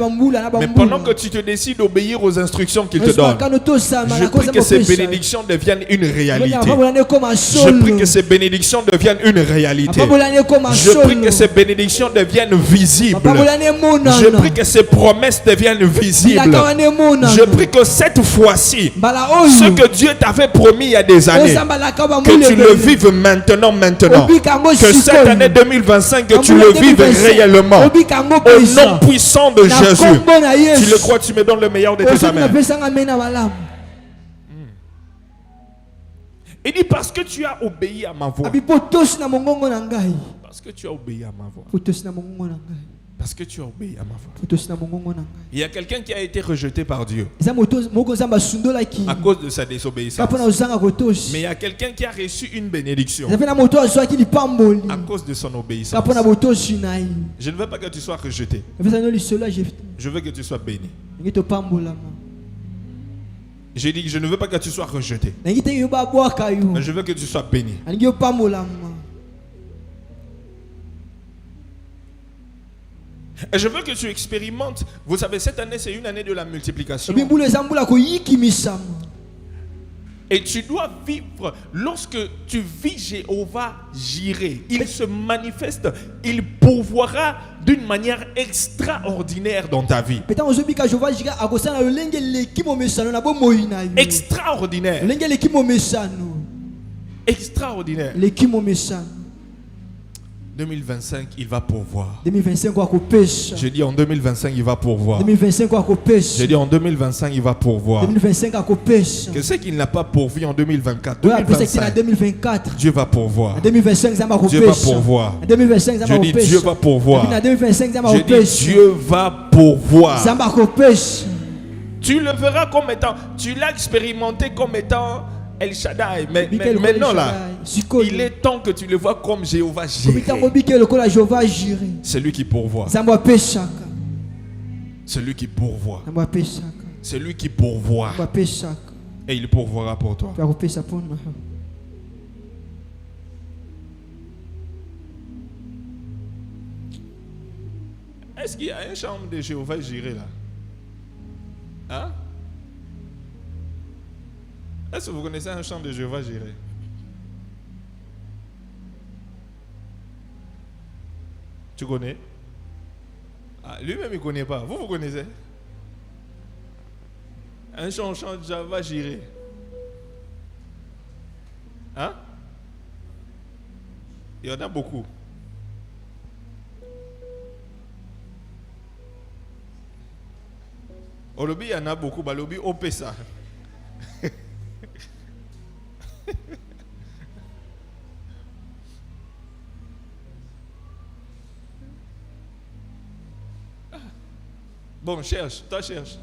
mais pendant que tu te décides d'obéir aux instructions qu'il te donne, je prie que ces bénédictions deviennent une réalité. Je prie que ces bénédictions deviennent une réalité. Je prie que ces bénédictions deviennent visibles. Je prie que ces promesses deviennent visibles. Je prie que cette fois-ci, ce que Dieu t'avait promis il y a des années, que tu le vives maintenant. Que cette année 2025, que tu le vives réellement. Au nom puissant de Jésus. Tu le crois, tu me donnes le meilleur de tes amens. Il dit parce que tu as obéi à ma voix. Parce que tu as obéi à ma voix. Parce que tu as obéi à ma voix. Il y a quelqu'un qui a été rejeté par Dieu à cause de sa désobéissance. Mais il y a quelqu'un qui a reçu une bénédiction à cause de son obéissance. Je ne veux pas que tu sois rejeté. Je veux que tu sois béni. J'ai dit que je ne veux pas que tu sois rejeté, mais je veux que tu sois béni. Et je veux que tu expérimentes. Vous savez, cette année, c'est une année de la multiplication. Et tu dois vivre. Lorsque tu vis Jéhovah Jireh, il se manifeste. Il pourvoira d'une manière extraordinaire dans ta vie. Extraordinaire. Extraordinaire. 2025, il va pourvoir. Je dis en 2025, il va pourvoir. Je dis en 2025, il va pourvoir. Que ce qu'il n'a pas pourvu en 2024, 2025, Dieu va pourvoir. Dieu va pourvoir. Je dis Dieu va pourvoir. Je dis Dieu va pourvoir. Tu le verras comme étant, tu l'as expérimenté comme étant El Shaddai, mais maintenant là, il est temps que tu le vois comme Jéhovah Jireh. C'est lui qui pourvoit. C'est lui qui pourvoit. C'est lui qui pourvoit. Et il pourvoira pour toi. Est-ce qu'il y a une chambre de Jéhovah Jireh là? Hein? Est-ce que vous connaissez un chant de Jéhovah Jireh? Tu connais? Ah, lui-même il ne connaît pas. Vous connaissez? Un chant de Jéhovah Jireh. Hein? Il y en a beaucoup. Au lobby, il y en a beaucoup. Au lobby, on paie ça. Bon, cherche, toi cherche.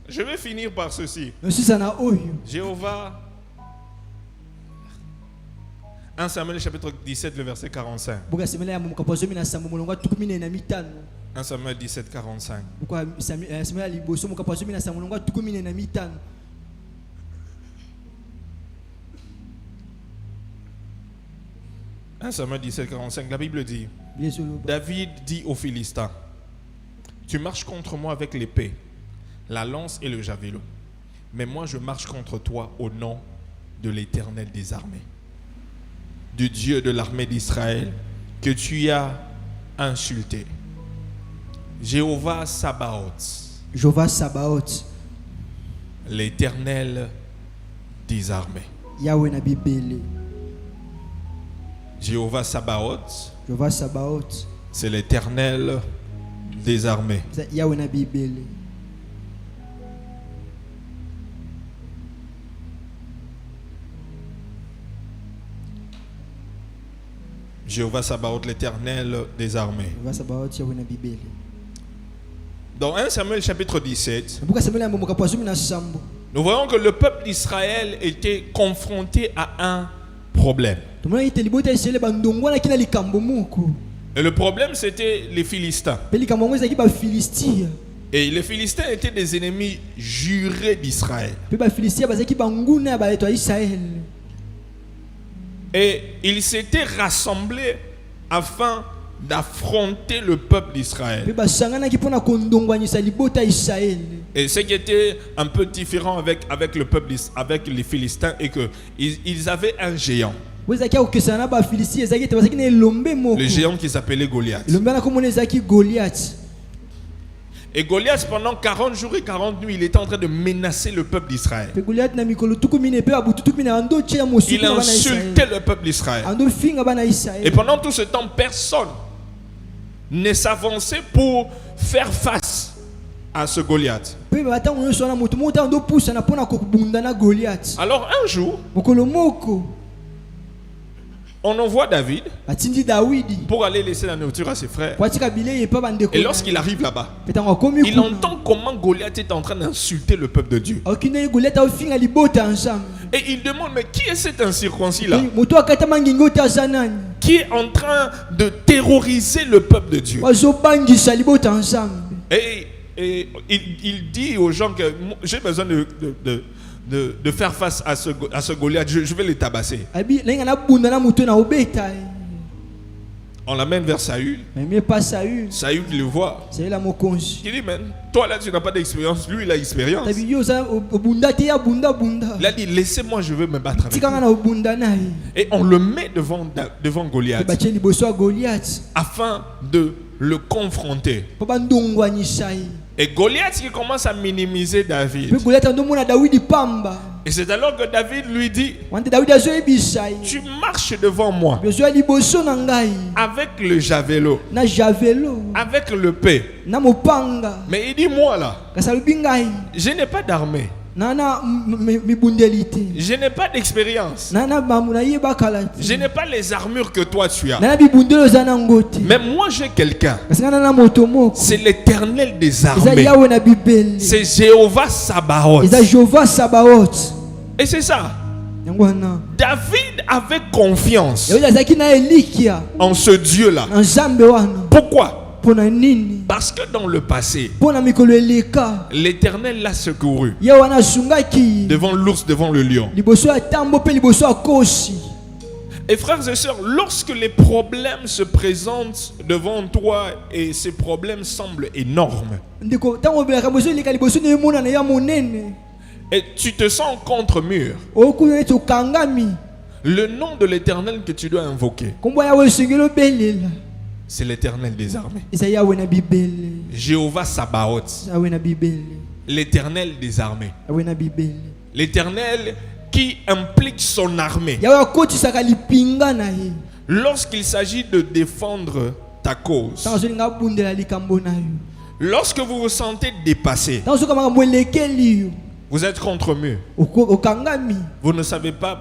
Je vais finir par ceci. Jéhovah, 1 Samuel chapitre 17, le verset 45. 1 Samuel 17, 45. 1 Samuel 17, 45, la Bible dit, David dit aux Philistins, tu marches contre moi avec l'épée, la lance et le javelot, mais moi je marche contre toi au nom de l'Éternel des armées, du Dieu de l'armée d'Israël que tu as insulté. Jéhovah Sabaoth, l'Éternel des armées. Jéhovah Sabaoth, Jehova Sabaoth. c'est l'Éternel des armées. Eza Yahweh na Bibele. Jéhovah Sabaoth, l'Éternel des armées. Jehova Sabaoth Yahweh na Bibele. Dans 1 Samuel chapitre 17, Mbuka Samuel amboka kwa 17. nous voyons que le peuple d'Israël était confronté à un problème. Tumona ite libota Israël bandongwana kina likambo moko. Et le problème, c'était les Philistins. Pe likambo ngo ezaki ba Philistia. Et les Philistins étaient des ennemis jurés d'Israël. Pe ba Philistia bazaki banguna ba eto Israël. Et ils s'étaient rassemblés afin d'affronter le peuple d'Israël. Pe ba sangana ki pona kondongwanisa libota Israël. Et ce qui était un peu différent avec le peuple, avec les Philistins, et que ils avaient un géant. Wezaki okesana ba Philistia ezaki te bazaki na elombe moko. Le géant qui s'appelait Goliath. Elombe na komona ezaki Goliath. Et Goliath, pendant 40 jours et 40 nuits, il était en train de menacer le peuple d'Israël. Pe Goliath na mikolo tuku mine pe abutu tuku mine ando tia mosuku Il na bana Israël. insultait le peuple d'Israël. Ando finga bana Israël. Et pendant tout ce temps, personne ne s'avançait pour faire face à ce Goliath. Pe ba ta ngono sona mutu muta ando pusa na pona kokubunda na Goliath. Alors un jour, Mokolo moko on envoie David atindi Dawidi. pour aller laisser la nourriture à ses frères. Kwa tika bileye pa bandeko. Et lorsqu'il arrive là-bas, Petango komi il entend comment Goliath est en train d'insulter le peuple de Dieu. Okine Goliath au finga libota ensemble. Et il demande, mais qui est cet incirconcis-là Mutu akata mangingo ta zanani. qui est en train de terroriser le peuple de Dieu? Wazo bangisa libota ensemble. Et il dit aux gens que j'ai besoin de faire face à ce Goliath, je vais les tabasser. Abi lenga na bunda na mutu na obeta. On l'amène vers Saül. Mais pas Saül. Saül le voit. C'est la mokonzi. Il dit, mais toi là tu n'as pas d'expérience, lui il a expérience. Tabi yo za obunda te ya bunda bunda. Il a dit, laissez-moi, je veux me battre avec Tika lui. na obunda na. Et on le met devant Goliath Ba tcheli boso Goliath. afin de le confronter. Pa bandongwani sai. Et Goliath qui commence à minimiser Pe David. Goliath ando mona Dawidi pamba. Et c'est alors que David lui dit, Wante Dawidi azo ebisai. tu marches devant moi Beso ali boso na ngai. avec le javelot, Na javelo. avec le paix. Na mopanga. Mais il dit, moi là, Kasa bingai. je n'ai pas d'armée, Nana mibundelité. je n'ai pas d'expérience, Nana mamuna yeba kalati. je n'ai pas les armures que toi tu as. Nana bibundelo zana ngoti. Mais moi j'ai quelqu'un, Kasi nana moto moko. c'est l'Éternel des Eza armées, Yahweh na Bibele. c'est Jéhovah Sabaoth. Eza Jehova Sabaoth. Et c'est ça, Yango wana. David avait confiance Yahweh azaki na elikia. en ce Dieu-là. Na Nzambe wana. Pourquoi? Pona nini? Parce que dans le passé, Pona mikolo eleka. l'Éternel l'a secouru Yahweh wana sungaki. devant l'ours, devant le lion. Liboso ya tambo pe liboso ya kosi. Et frères et sœurs, lorsque les problèmes se présentent devant toi et ces problèmes semblent énormes, Ndeko tango belaka boso eleka liboso ne mona na ya monene. et tu te sens contre mur, Okuna eto kangami. le nom de l'Éternel que tu dois invoquer, Kombo Yahweh sungelo belela. c'est l'Éternel des armées. Eza Yahweh na Bibele. Jéhovah Sabaoth, Yahweh na Bibele. l'Éternel des armées. Yahweh na Bibele. L'Éternel qui implique son armée. Yahweh akotisaka lipinga na ye. Lorsqu'il s'agit de défendre ta cause, Tango zolinga bundela likambo na yo. lorsque vous vous sentez dépassé, Tango zoka makambo elekeli yo. vous êtes contre mur, Okangami. vous ne savez pas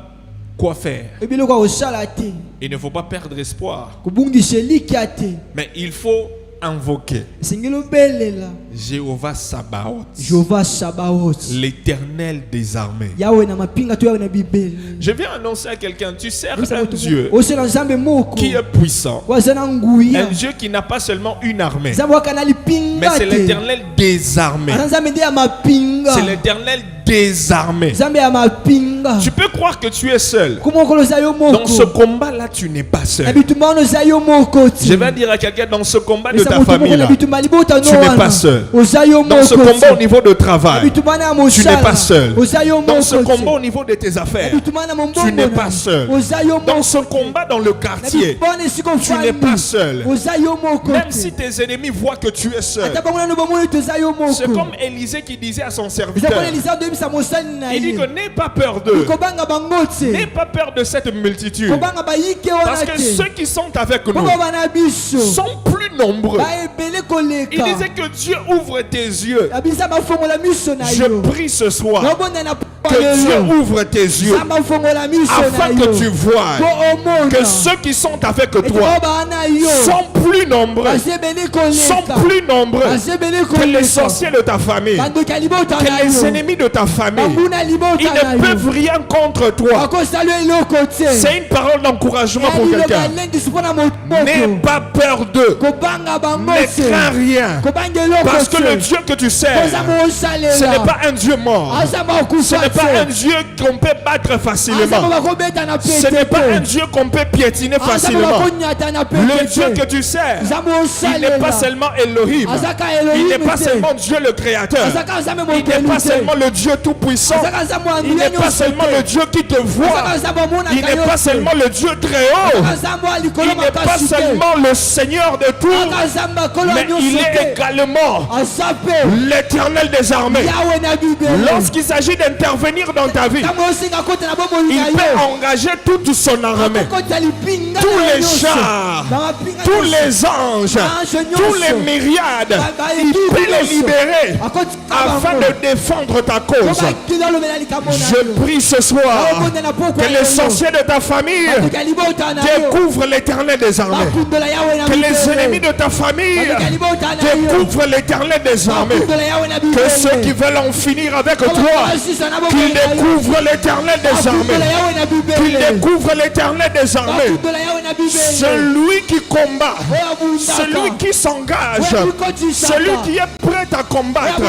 quoi faire. Ebiloko osala te. Il ne faut pas perdre espoir, Kobungisa elikia te. mais il faut invoquer Sengelo belela. Jéhovah Sabaoth, Jehova Sabaoth. l'Éternel des armées. Yahweh na mapinga to Yahweh na Bibele. Je viens annoncer à quelqu'un, tu sers un Dieu Osela Nzambe moko. qui est puissant, Wazana nguya. un Dieu qui n'a pas seulement une armée, Nzambe wakana mais lipinga c'est te. l'Éternel des armées. Nzambe nde ya mapinga. C'est l'Éternel des armées. Nzambe ya mapinga. Tu peux croire que tu es seul. Comment on za yo moko? Dans ce combat-là, tu n'es pas Na seul. bitumba no za yo moko ti. Je vais dire à quelqu'un, dans ce combat de Esa ta moto moko famille, na là, bitumba libota tu no n'es wana. pas seul. Oza yo Dans ce moko combat ti. au niveau de Na travail, bitumba na tu mosala. n'es pas seul. Oza yo Dans ce moko ti. combat au niveau de tes Na affaires, bitumba na mombongo tu n'es na. pas seul. Oza yo Dans moko. ce combat dans le quartier, Na siko tu n'es pas seul. Oza yo moko Même ti. si tes ennemis voient que tu es seul. Ata bango na no bomo to za yo moko. C'est comme Élisée qui disait à son Eza serviteur, kwa Elisa de kobebisa mosali na Il dit ye que n'aie pas peur d'eux. kobanga bango N'aie te pas peur de cette multitude. kobanga bayike Parce wana que te ceux qui sont avec nous mpo bana biso sont plus nombreux. baebele Il koleka disait que Dieu ouvre tes yeux. abisa bafongola miso na Je yo prie ce soir nobonda na que Dieu ouvre tes yeux Nzambe afongola miso afin na yo que tu vois po omona que ceux qui sont avec ete toi bana yo sont plus nombreux, basebele sont koleka plus nombreux basebele que les koleka sorciers de ta famille, bandoki ya libota que na les yo ennemis de ta famille. banguna Ils libota na ne yo peuvent rien contre toi. bakosala eloko te C'est une parole d'encouragement pour quelqu'un. lendisi mpona moto N'aie pas peur d'eux. kobanga bango Ne te crains rien. kobanga eloko Parce que le te Dieu que tu sers, kozamba osalela ce n'est pas un Dieu mort. azamba Ce okufa n'est pas un te Dieu qu'on peut battre azamba facilement. bakobeta na Ce n'est pete pas un te Dieu qu'on peut piétiner azamba facilement. bakonyata na Le pete Dieu que te tu sers, nzambe il n'est pas osalela seulement Elohim. azaka Il n'est elohim pas te seulement Dieu le Créateur. azaka nzambe Il n'est mokelu pas te seulement le Dieu tout-puissant. azaka nzambe Il anguya n'est pas nyonso seulement te le Dieu qui te voit. azaka nzambe omonaka Il n'est yo pas te seulement le Dieu très haut. azaka nzambe ya likolo Il n'est pas makasi te seulement le Seigneur de tout. azaka nzambe akolo ya Mais il nyonso est te également aza mpe l'Éternel des armées. yawe na bibele Lorsqu'il s'agit d'intervenir dans ta vie, ntango osenga kota na bomoi na il peut yo engager toute son armée. akokota lipinga Tous na les nyonso. chars, Bamapinga tous nyonso. les anges, Ange tous les nyonso. myriades, il Baekipe peut les nyonso. libérer Akotika afin bango. de défendre ta cause. Po bakili olobela likambo na yo. Je prie ce soir Baobondela pokwa que na les yo. sorciers de ta famille Bakotika libota na yo. découvrent l'Éternel des armées. Bakundola yawe na Que les bibele. ennemis de ta famille Bakotika libota na yo. découvrent l'Éternel des armées. Bakundola yawe na Que bibele. ceux qui veulent en finir avec Ko toi, bakosisa na bomoi qu'ils na yo. découvrent l'Éternel des Bakundola armées. yawe na Qu'ils bibele. découvrent l'Éternel des armées. Bakundola yawe na bibele. Celui qui combat, Oyo abundaka. celui qui s'engage, Oyo abikotisaka. celui qui est prêt à combattre,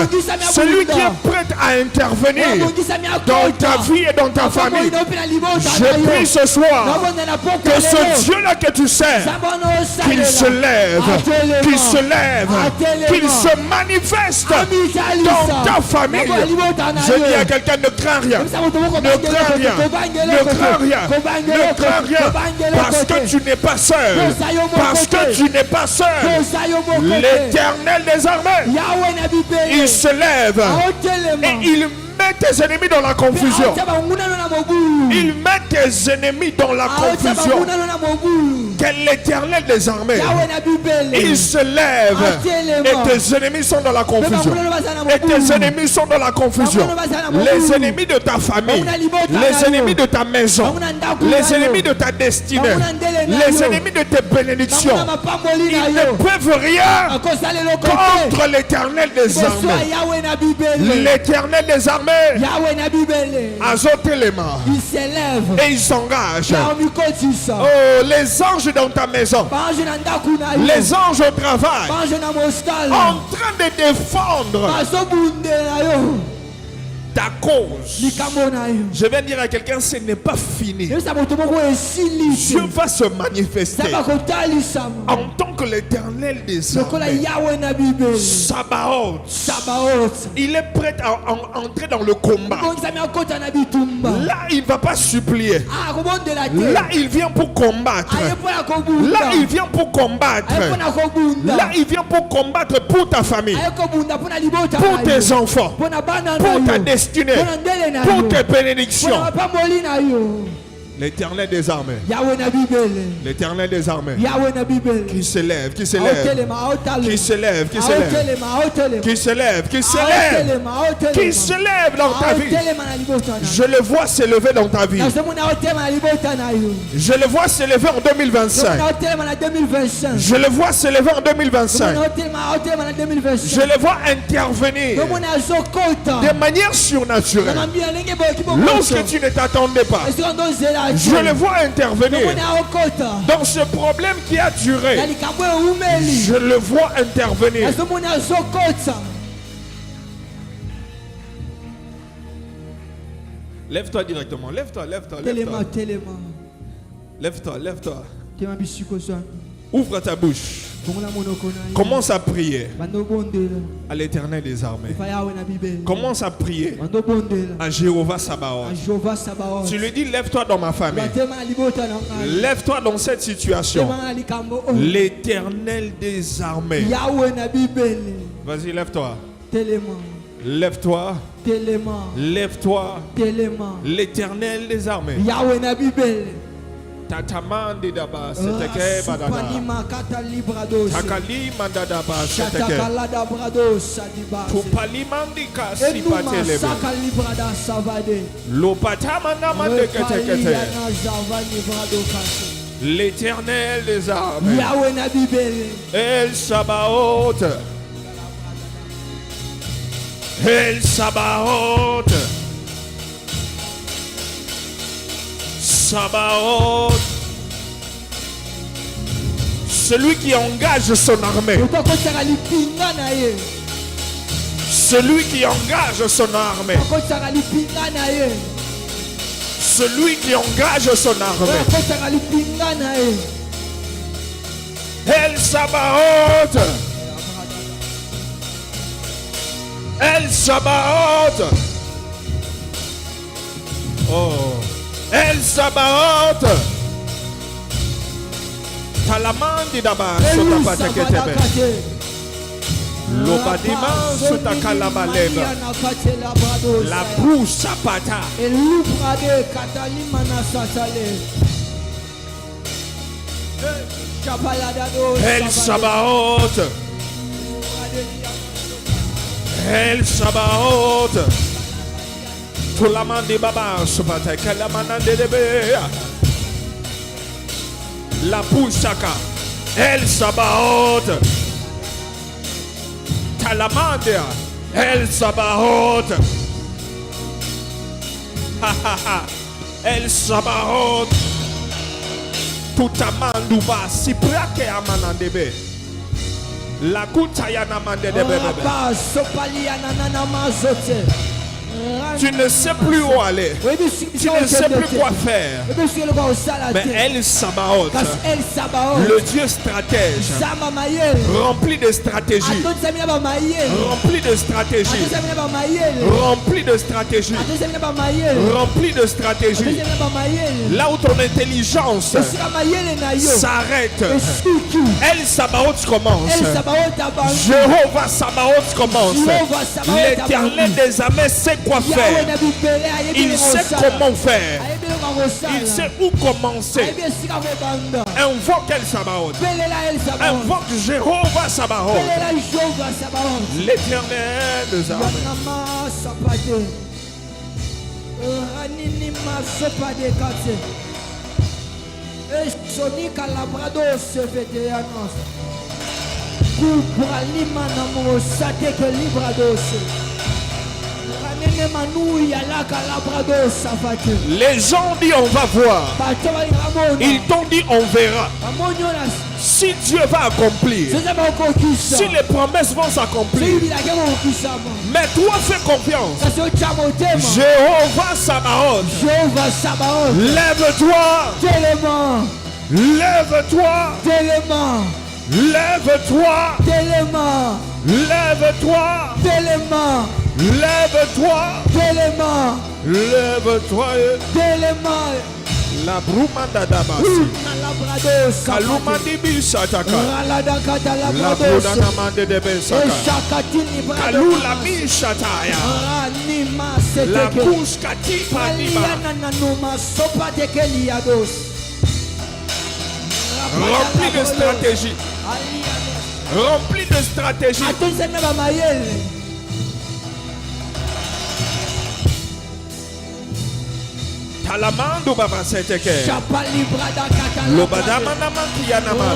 celui qui est prêt à intervenir Oyo abongisa miakota. dans ta vie et dans ta famille. Bakoina ope na libota na Je yo. prie ce soir Babondela pokwa que lelo. ce Dieu-là que tu sers, qu'il se lève, qu'il se lève, qu'il se manifeste dans ta famille. Je dis à quelqu'un, ne crains rien, ne crains rien, ne crains rien, ne crains rien, parce que tu n'es pas seul, parce que tu n'es pas seul. L'Éternel des armées, il se lève et il met tes ennemis dans la confusion. Il met tes ennemis dans la confusion. Quel l'Éternel des armées, il se lève et tes ennemis sont dans la confusion. Et tes ennemis sont dans la confusion. Les ennemis de ta famille, les ennemis de ta maison, les ennemis de ta destinée, les ennemis de tes bénédictions, ils ne peuvent rien contre l'Éternel des armées. L'Éternel des armées azote les mains Il s'élève. et il s'engage. Yaomikotisa. Oh, les anges dans ta maison, Banjo na ndaku na yo. les anges au travail, Banjo na mosala. en train de défendre Bazobundela yo. ta cause. Likambo na yo. Je vais dire à quelqu'un, ce n'est pas fini. Yebisa moto moko esilisi. Dieu va se manifester Saba kotalisama. en tant que l'Éternel des Lokola armées. Yahweh na Bibele. Sabaoth, Sabaoth. il est prêt à entrer dans le combat. Bongisa miakota na bitumba. Là, il ne va pas supplier. Ah, kobondela te. Là, il vient pour combattre. Aye pona kobunda. Là, il vient pour combattre. Aye pona kobunda. Là, il vient pour combattre pour ta famille, Aye kobunda pona libota na pour yo. tes enfants, Pona bana na pour ta yo. destinée, Pona ndele na pour yo. tes bénédictions. Pona mapamboli na yo. L'Éternel des armées, Yahweh na Bibele. l'Éternel des armées, Yahweh na Bibele. qui se lève, qui se lève, Aotelema, aotalo. qui se lève, qui se lève, Aotelema, aotelema. qui se lève, qui se lève, Aotelema, aotelema. qui se lève dans ta vie. Aotelema na libota na. Je le vois s'élever dans ta vie. Nazomona aotelema na libota na yo. Je le vois s'élever en 2025. Nazomona aotelema na 2025. Je le vois s'élever en 2025. Nazomona aotelema na 2025. Je le vois intervenir Nazomona azokota. de manière surnaturelle. Namambia ndenge boki bokoso. Lorsque tu ne t'attendais pas, Esika ndozela ate. je le vois intervenir Nazomona okota. dans ce problème qui a Na duré. likambo eumeli. Je le vois intervenir. Nazomona azokota. Lève-toi directement. Lève-toi, lève-toi, Telema, lève-toi. telema. Lève-toi, lève-toi. Tema bisiko zwana. Ouvre ta bouche. Bongola monoko na yo. Commence à prier Bando bondela. à l'Éternel des armées. Fa Yahweh na Bibele. Commence à prier Bando bondela. à Jéhovah Sabaoth. Jehova Sabaoth. Tu lui dis, lève-toi dans ma famille. Batema na libota na ngai. Lève-toi dans cette situation. Tema na likambo oyo. L'Éternel des armées. Yahweh na Bibele. Vas-y, lève-toi. Telema. Lève-toi, Telema. lève-toi, Telema. l'Éternel des armées. Yahweh na Bible. Tatamande daba seteke badada. Supalima kata librados. Takali mandadaba seteke. Shatakalada brados sadiba. Tupalimandi kasi Enuma patelebe. saka librada savade. Lopatamana mande ketekete. Repaliana zavani brado kasi. L'Éternel des armées. Yahweh na Bible. El Sabaoth. El Sabaoth. Sabaoth. Celui qui engage son armée. Utokotaka lipinga na ye. Celui qui engage son armée. Utokotaka lipinga na ye. Celui qui engage son armée. Utokotaka lipinga na ye. El Sabaoth. El Sabaoth. Oh. El Sabaoth. Talamandi daba sotapateketebe. Lobadima sotakalabaleba. La brousse sapata. Elubrade katalimana satale. El Sabaoth. El Sabaoth. Tulamandi baba sopata kalamanande debe. La poussaka. El Sabaoth. Talamandia. El Sabaoth. Ha ha ha. El Sabaoth. Tutamanduba si prake amanandebe. La kutayana mande debe. Tu ne sais plus où aller. Tu ne sais plus quoi faire. Mais El Sabaoth, le Dieu stratège, rempli de stratégie, rempli de stratégie, rempli de stratégie, rempli de stratégie. Là où ton intelligence s'arrête, El Sabaoth commence. Jéhovah Sabaoth commence. L'Éternel des armées sait quoi faire. Il sait comment faire. Il sait où commencer. Invoque El Sabaoth. Invoque Jéhovah Sabaoth. L'Éternel des armées. Les gens disent on va voir. Ils t'ont dit on verra. Si Dieu va accomplir, si les promesses vont s'accomplir, mais toi fais confiance. Jéhovah Sabaoth, lève-toi, lève-toi, lève-toi, lève-toi, lève-toi, lève-toi. La brumanda dabasi. Kalumandi bisataka. La brudana mande de besaka. Kalula bisataya. La buskati paniba. Rempli de stratégie. Rempli de stratégie. Talamando baba seteke. Lobadama namaki yanama.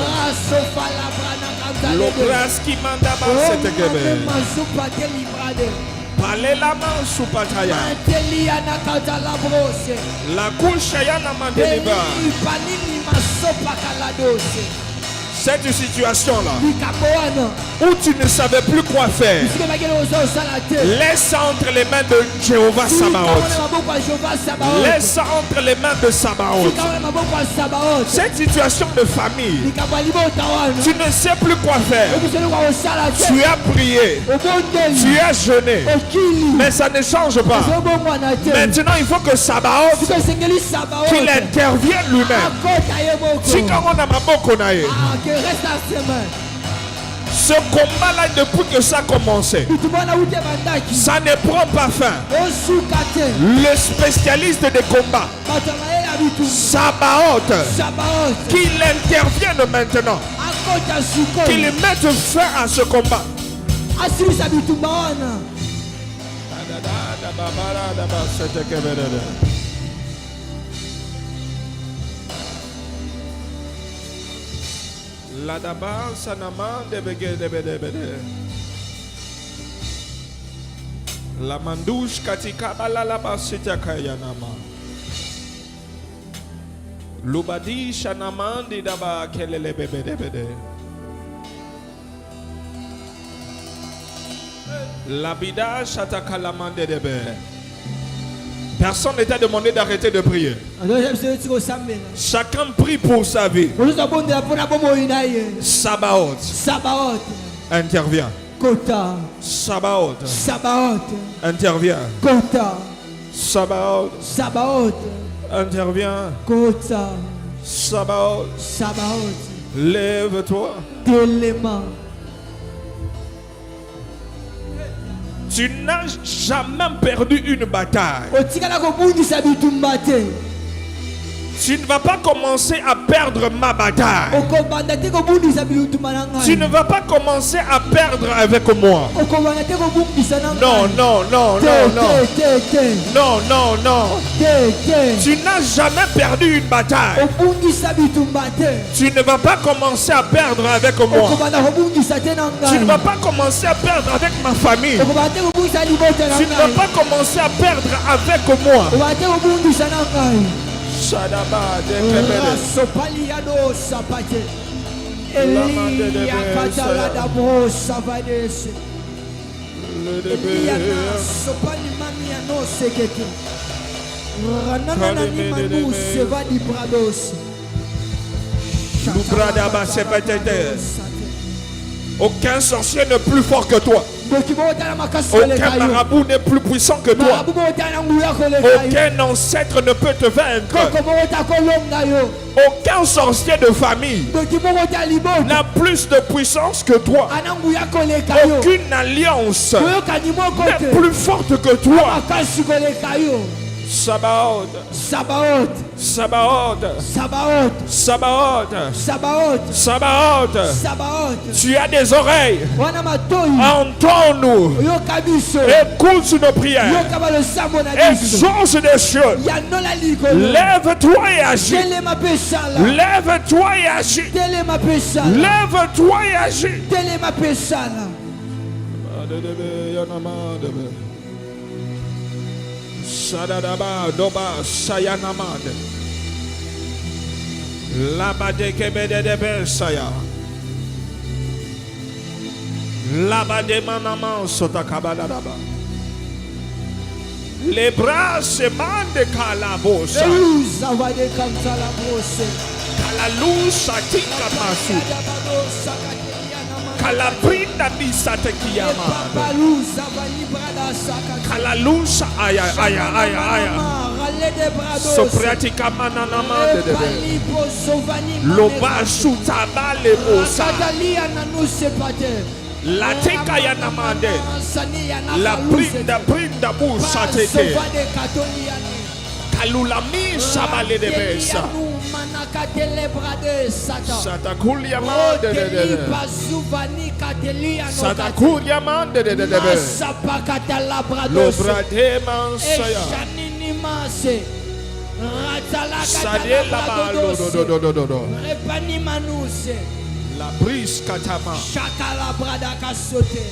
Lobraski mandaba seteke. Palelama supataya. La kusha yanama deliba. Cette situation-là, où tu ne savais plus quoi faire, laisse ça entre les mains de Jéhovah Sabaoth. Laisse ça entre les mains de Sabaoth. Cette situation de famille, tu ne sais plus quoi faire. Tu as prié, tu as jeûné, mais ça ne change pas. Maintenant, il faut que Sabaoth, qu'il intervienne lui-même. Ce combat-là, depuis que ça a commencé, ça ne prend pas fin. Le spécialiste des combats, Sabaoth, qu'il intervienne maintenant, qu'il mette fin à ce combat. La daba sanama de bege de bede bede. La mandouche katika balala basita kayanama. Lubadi shanaman de daba kelele bebe de bede. La bida shatakalamande de bede. Personne n'était demandé d'arrêter de prier. Chacun prie pour sa vie. Sabaoth intervient. Sabaoth intervient. Sabaoth intervient. Sabaoth, lève-toi. Tu n'as jamais perdu une bataille. Tu ne vas pas commencer à perdre ma bataille. Tu ne vas pas commencer à perdre avec moi. Non, non, non, non, non. Non, non, non. Tu n'as jamais perdu une bataille. Tu ne vas pas commencer à perdre avec moi. Tu ne vas pas commencer à perdre avec ma famille. Tu ne vas pas commencer à perdre avec moi. Shadaba de Kebele. Sopaliado sapate. Elia katala da bo savadese. Elia sopali mania no sekete. Ranana ni manu sevadi prados. Lubrada ba sepetete. Aucun sorcier n'est plus fort que toi. Aucun marabout n'est plus puissant que toi. Aucun ancêtre ne peut te vaincre. Aucun sorcier de famille n'a plus de puissance que toi. Aucune alliance n'est plus forte que toi. Sabaoth, Sabaoth, Sabaoth, Sabaoth, Sabaoth, Sabaoth, Sabaoth. Sabaoth. Tu as des oreilles. Entends-nous. Écoute nos prières. Exauce des cieux. Lève-toi et agis. Lève-toi et agis. Lève-toi et agis. Sadadaba doba sayanamade. Labade kebede debe saya. Labade manama sotakabadadaba. Les bras se mandent kalabosa. Kalalusa tika masu. Kalabrinda bisate kiyama. Kalalusa aya aya aya aya. Sopratika mananama de Loba sutabale bosa. La teka ya namande. La brinda busa teke. Kalulami sabale de besa. Satakulia mande de Satakulia mande de Lobrade mansaya. Sadela balo. La brise katama. Shakala brada kasote.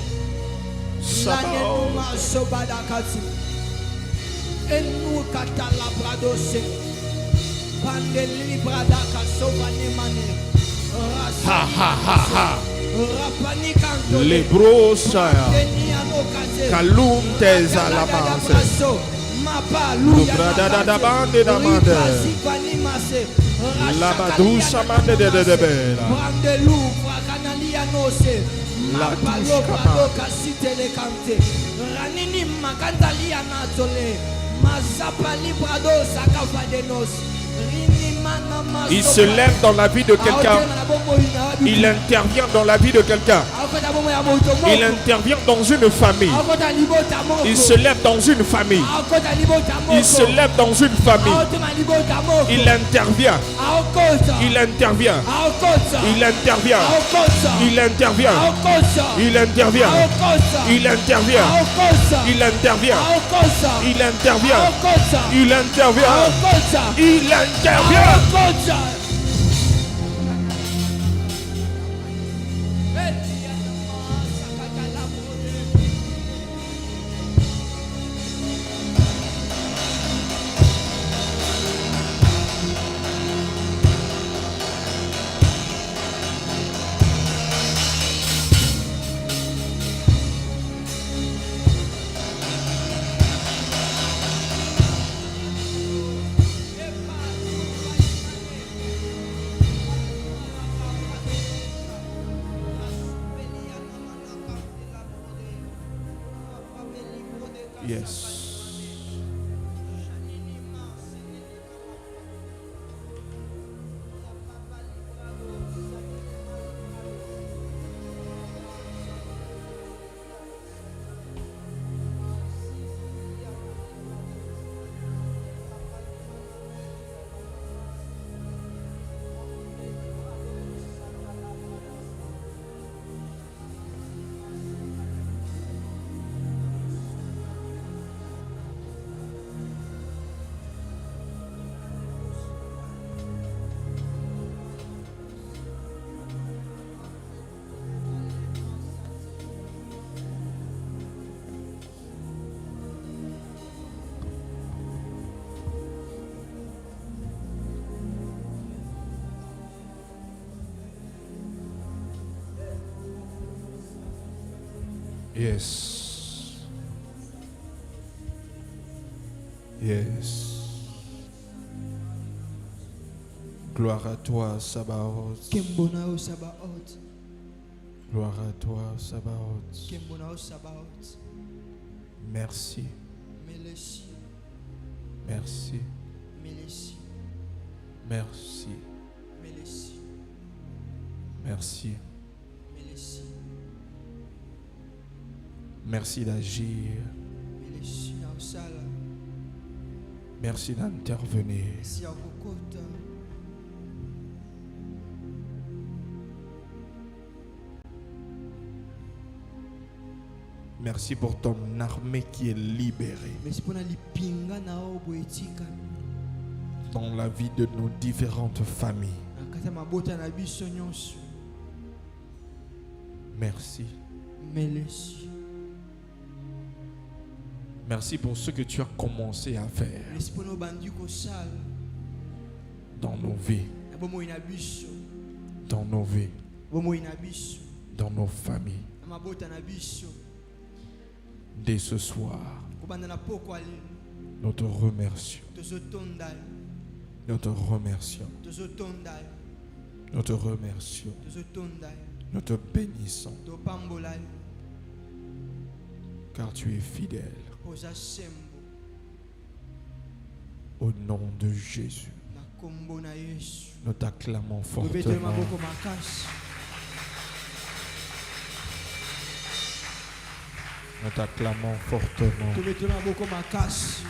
Lanenuma sobada kati. Enu katala bradose. Pandeli brada kasovane mane. Ha ha ha ha. Rapani kanto. Lebrosaya. Kalum teza la base. Lubrada da bande da mande. La badoucha mande de bela. La douche kasitele kante. Ranini makantalia natole. Mazapali brado sakafadenos. Il se lève dans la vie de quelqu'un. Il intervient dans la vie de quelqu'un. Il intervient dans une famille. Il se lève dans une famille. Il se lève dans une famille. Il intervient. Il intervient. Il intervient. Il intervient. Il intervient. Il intervient. Il intervient. Il intervient. Il intervient. Il intervient. Yes. Yes. Yes. Gloire à toi, Sabaoth. Kembonao Sabaoth. Gloire à toi, Sabaoth. Kembonao Sabaoth. Merci. Melesi. Merci. Melesi. Merci. Melesi. Merci. Melesi. Merci d'agir. Melesi na usala. Merci d'intervenir. Merci à kokota. Merci pour ton armée qui est libérée Merci pour la lipinga na oboetika. dans la vie de nos différentes familles. Nakata mabota na biso nyonso. Merci. Melesi. Merci pour ce que tu as commencé à faire Merci pour nos bandits kosala. dans nos vies, Na bomo ina biso. dans nos vies, Bomo ina biso. dans nos familles. Na mabota na biso. Dès ce soir, Kobanda na poko ale. nous te remercions. Tozotonda. Nous te remercions. Tozotonda. Nous te remercions. Tozotonda. Nous te bénissons Topambola. car tu es fidèle. Oza sembo. Au nom de Jésus, Na kombo na Yesu. nous t'acclamons Tobetele fortement. maboko makasi. Nous t'acclamons fortement. Tobetele maboko makasi.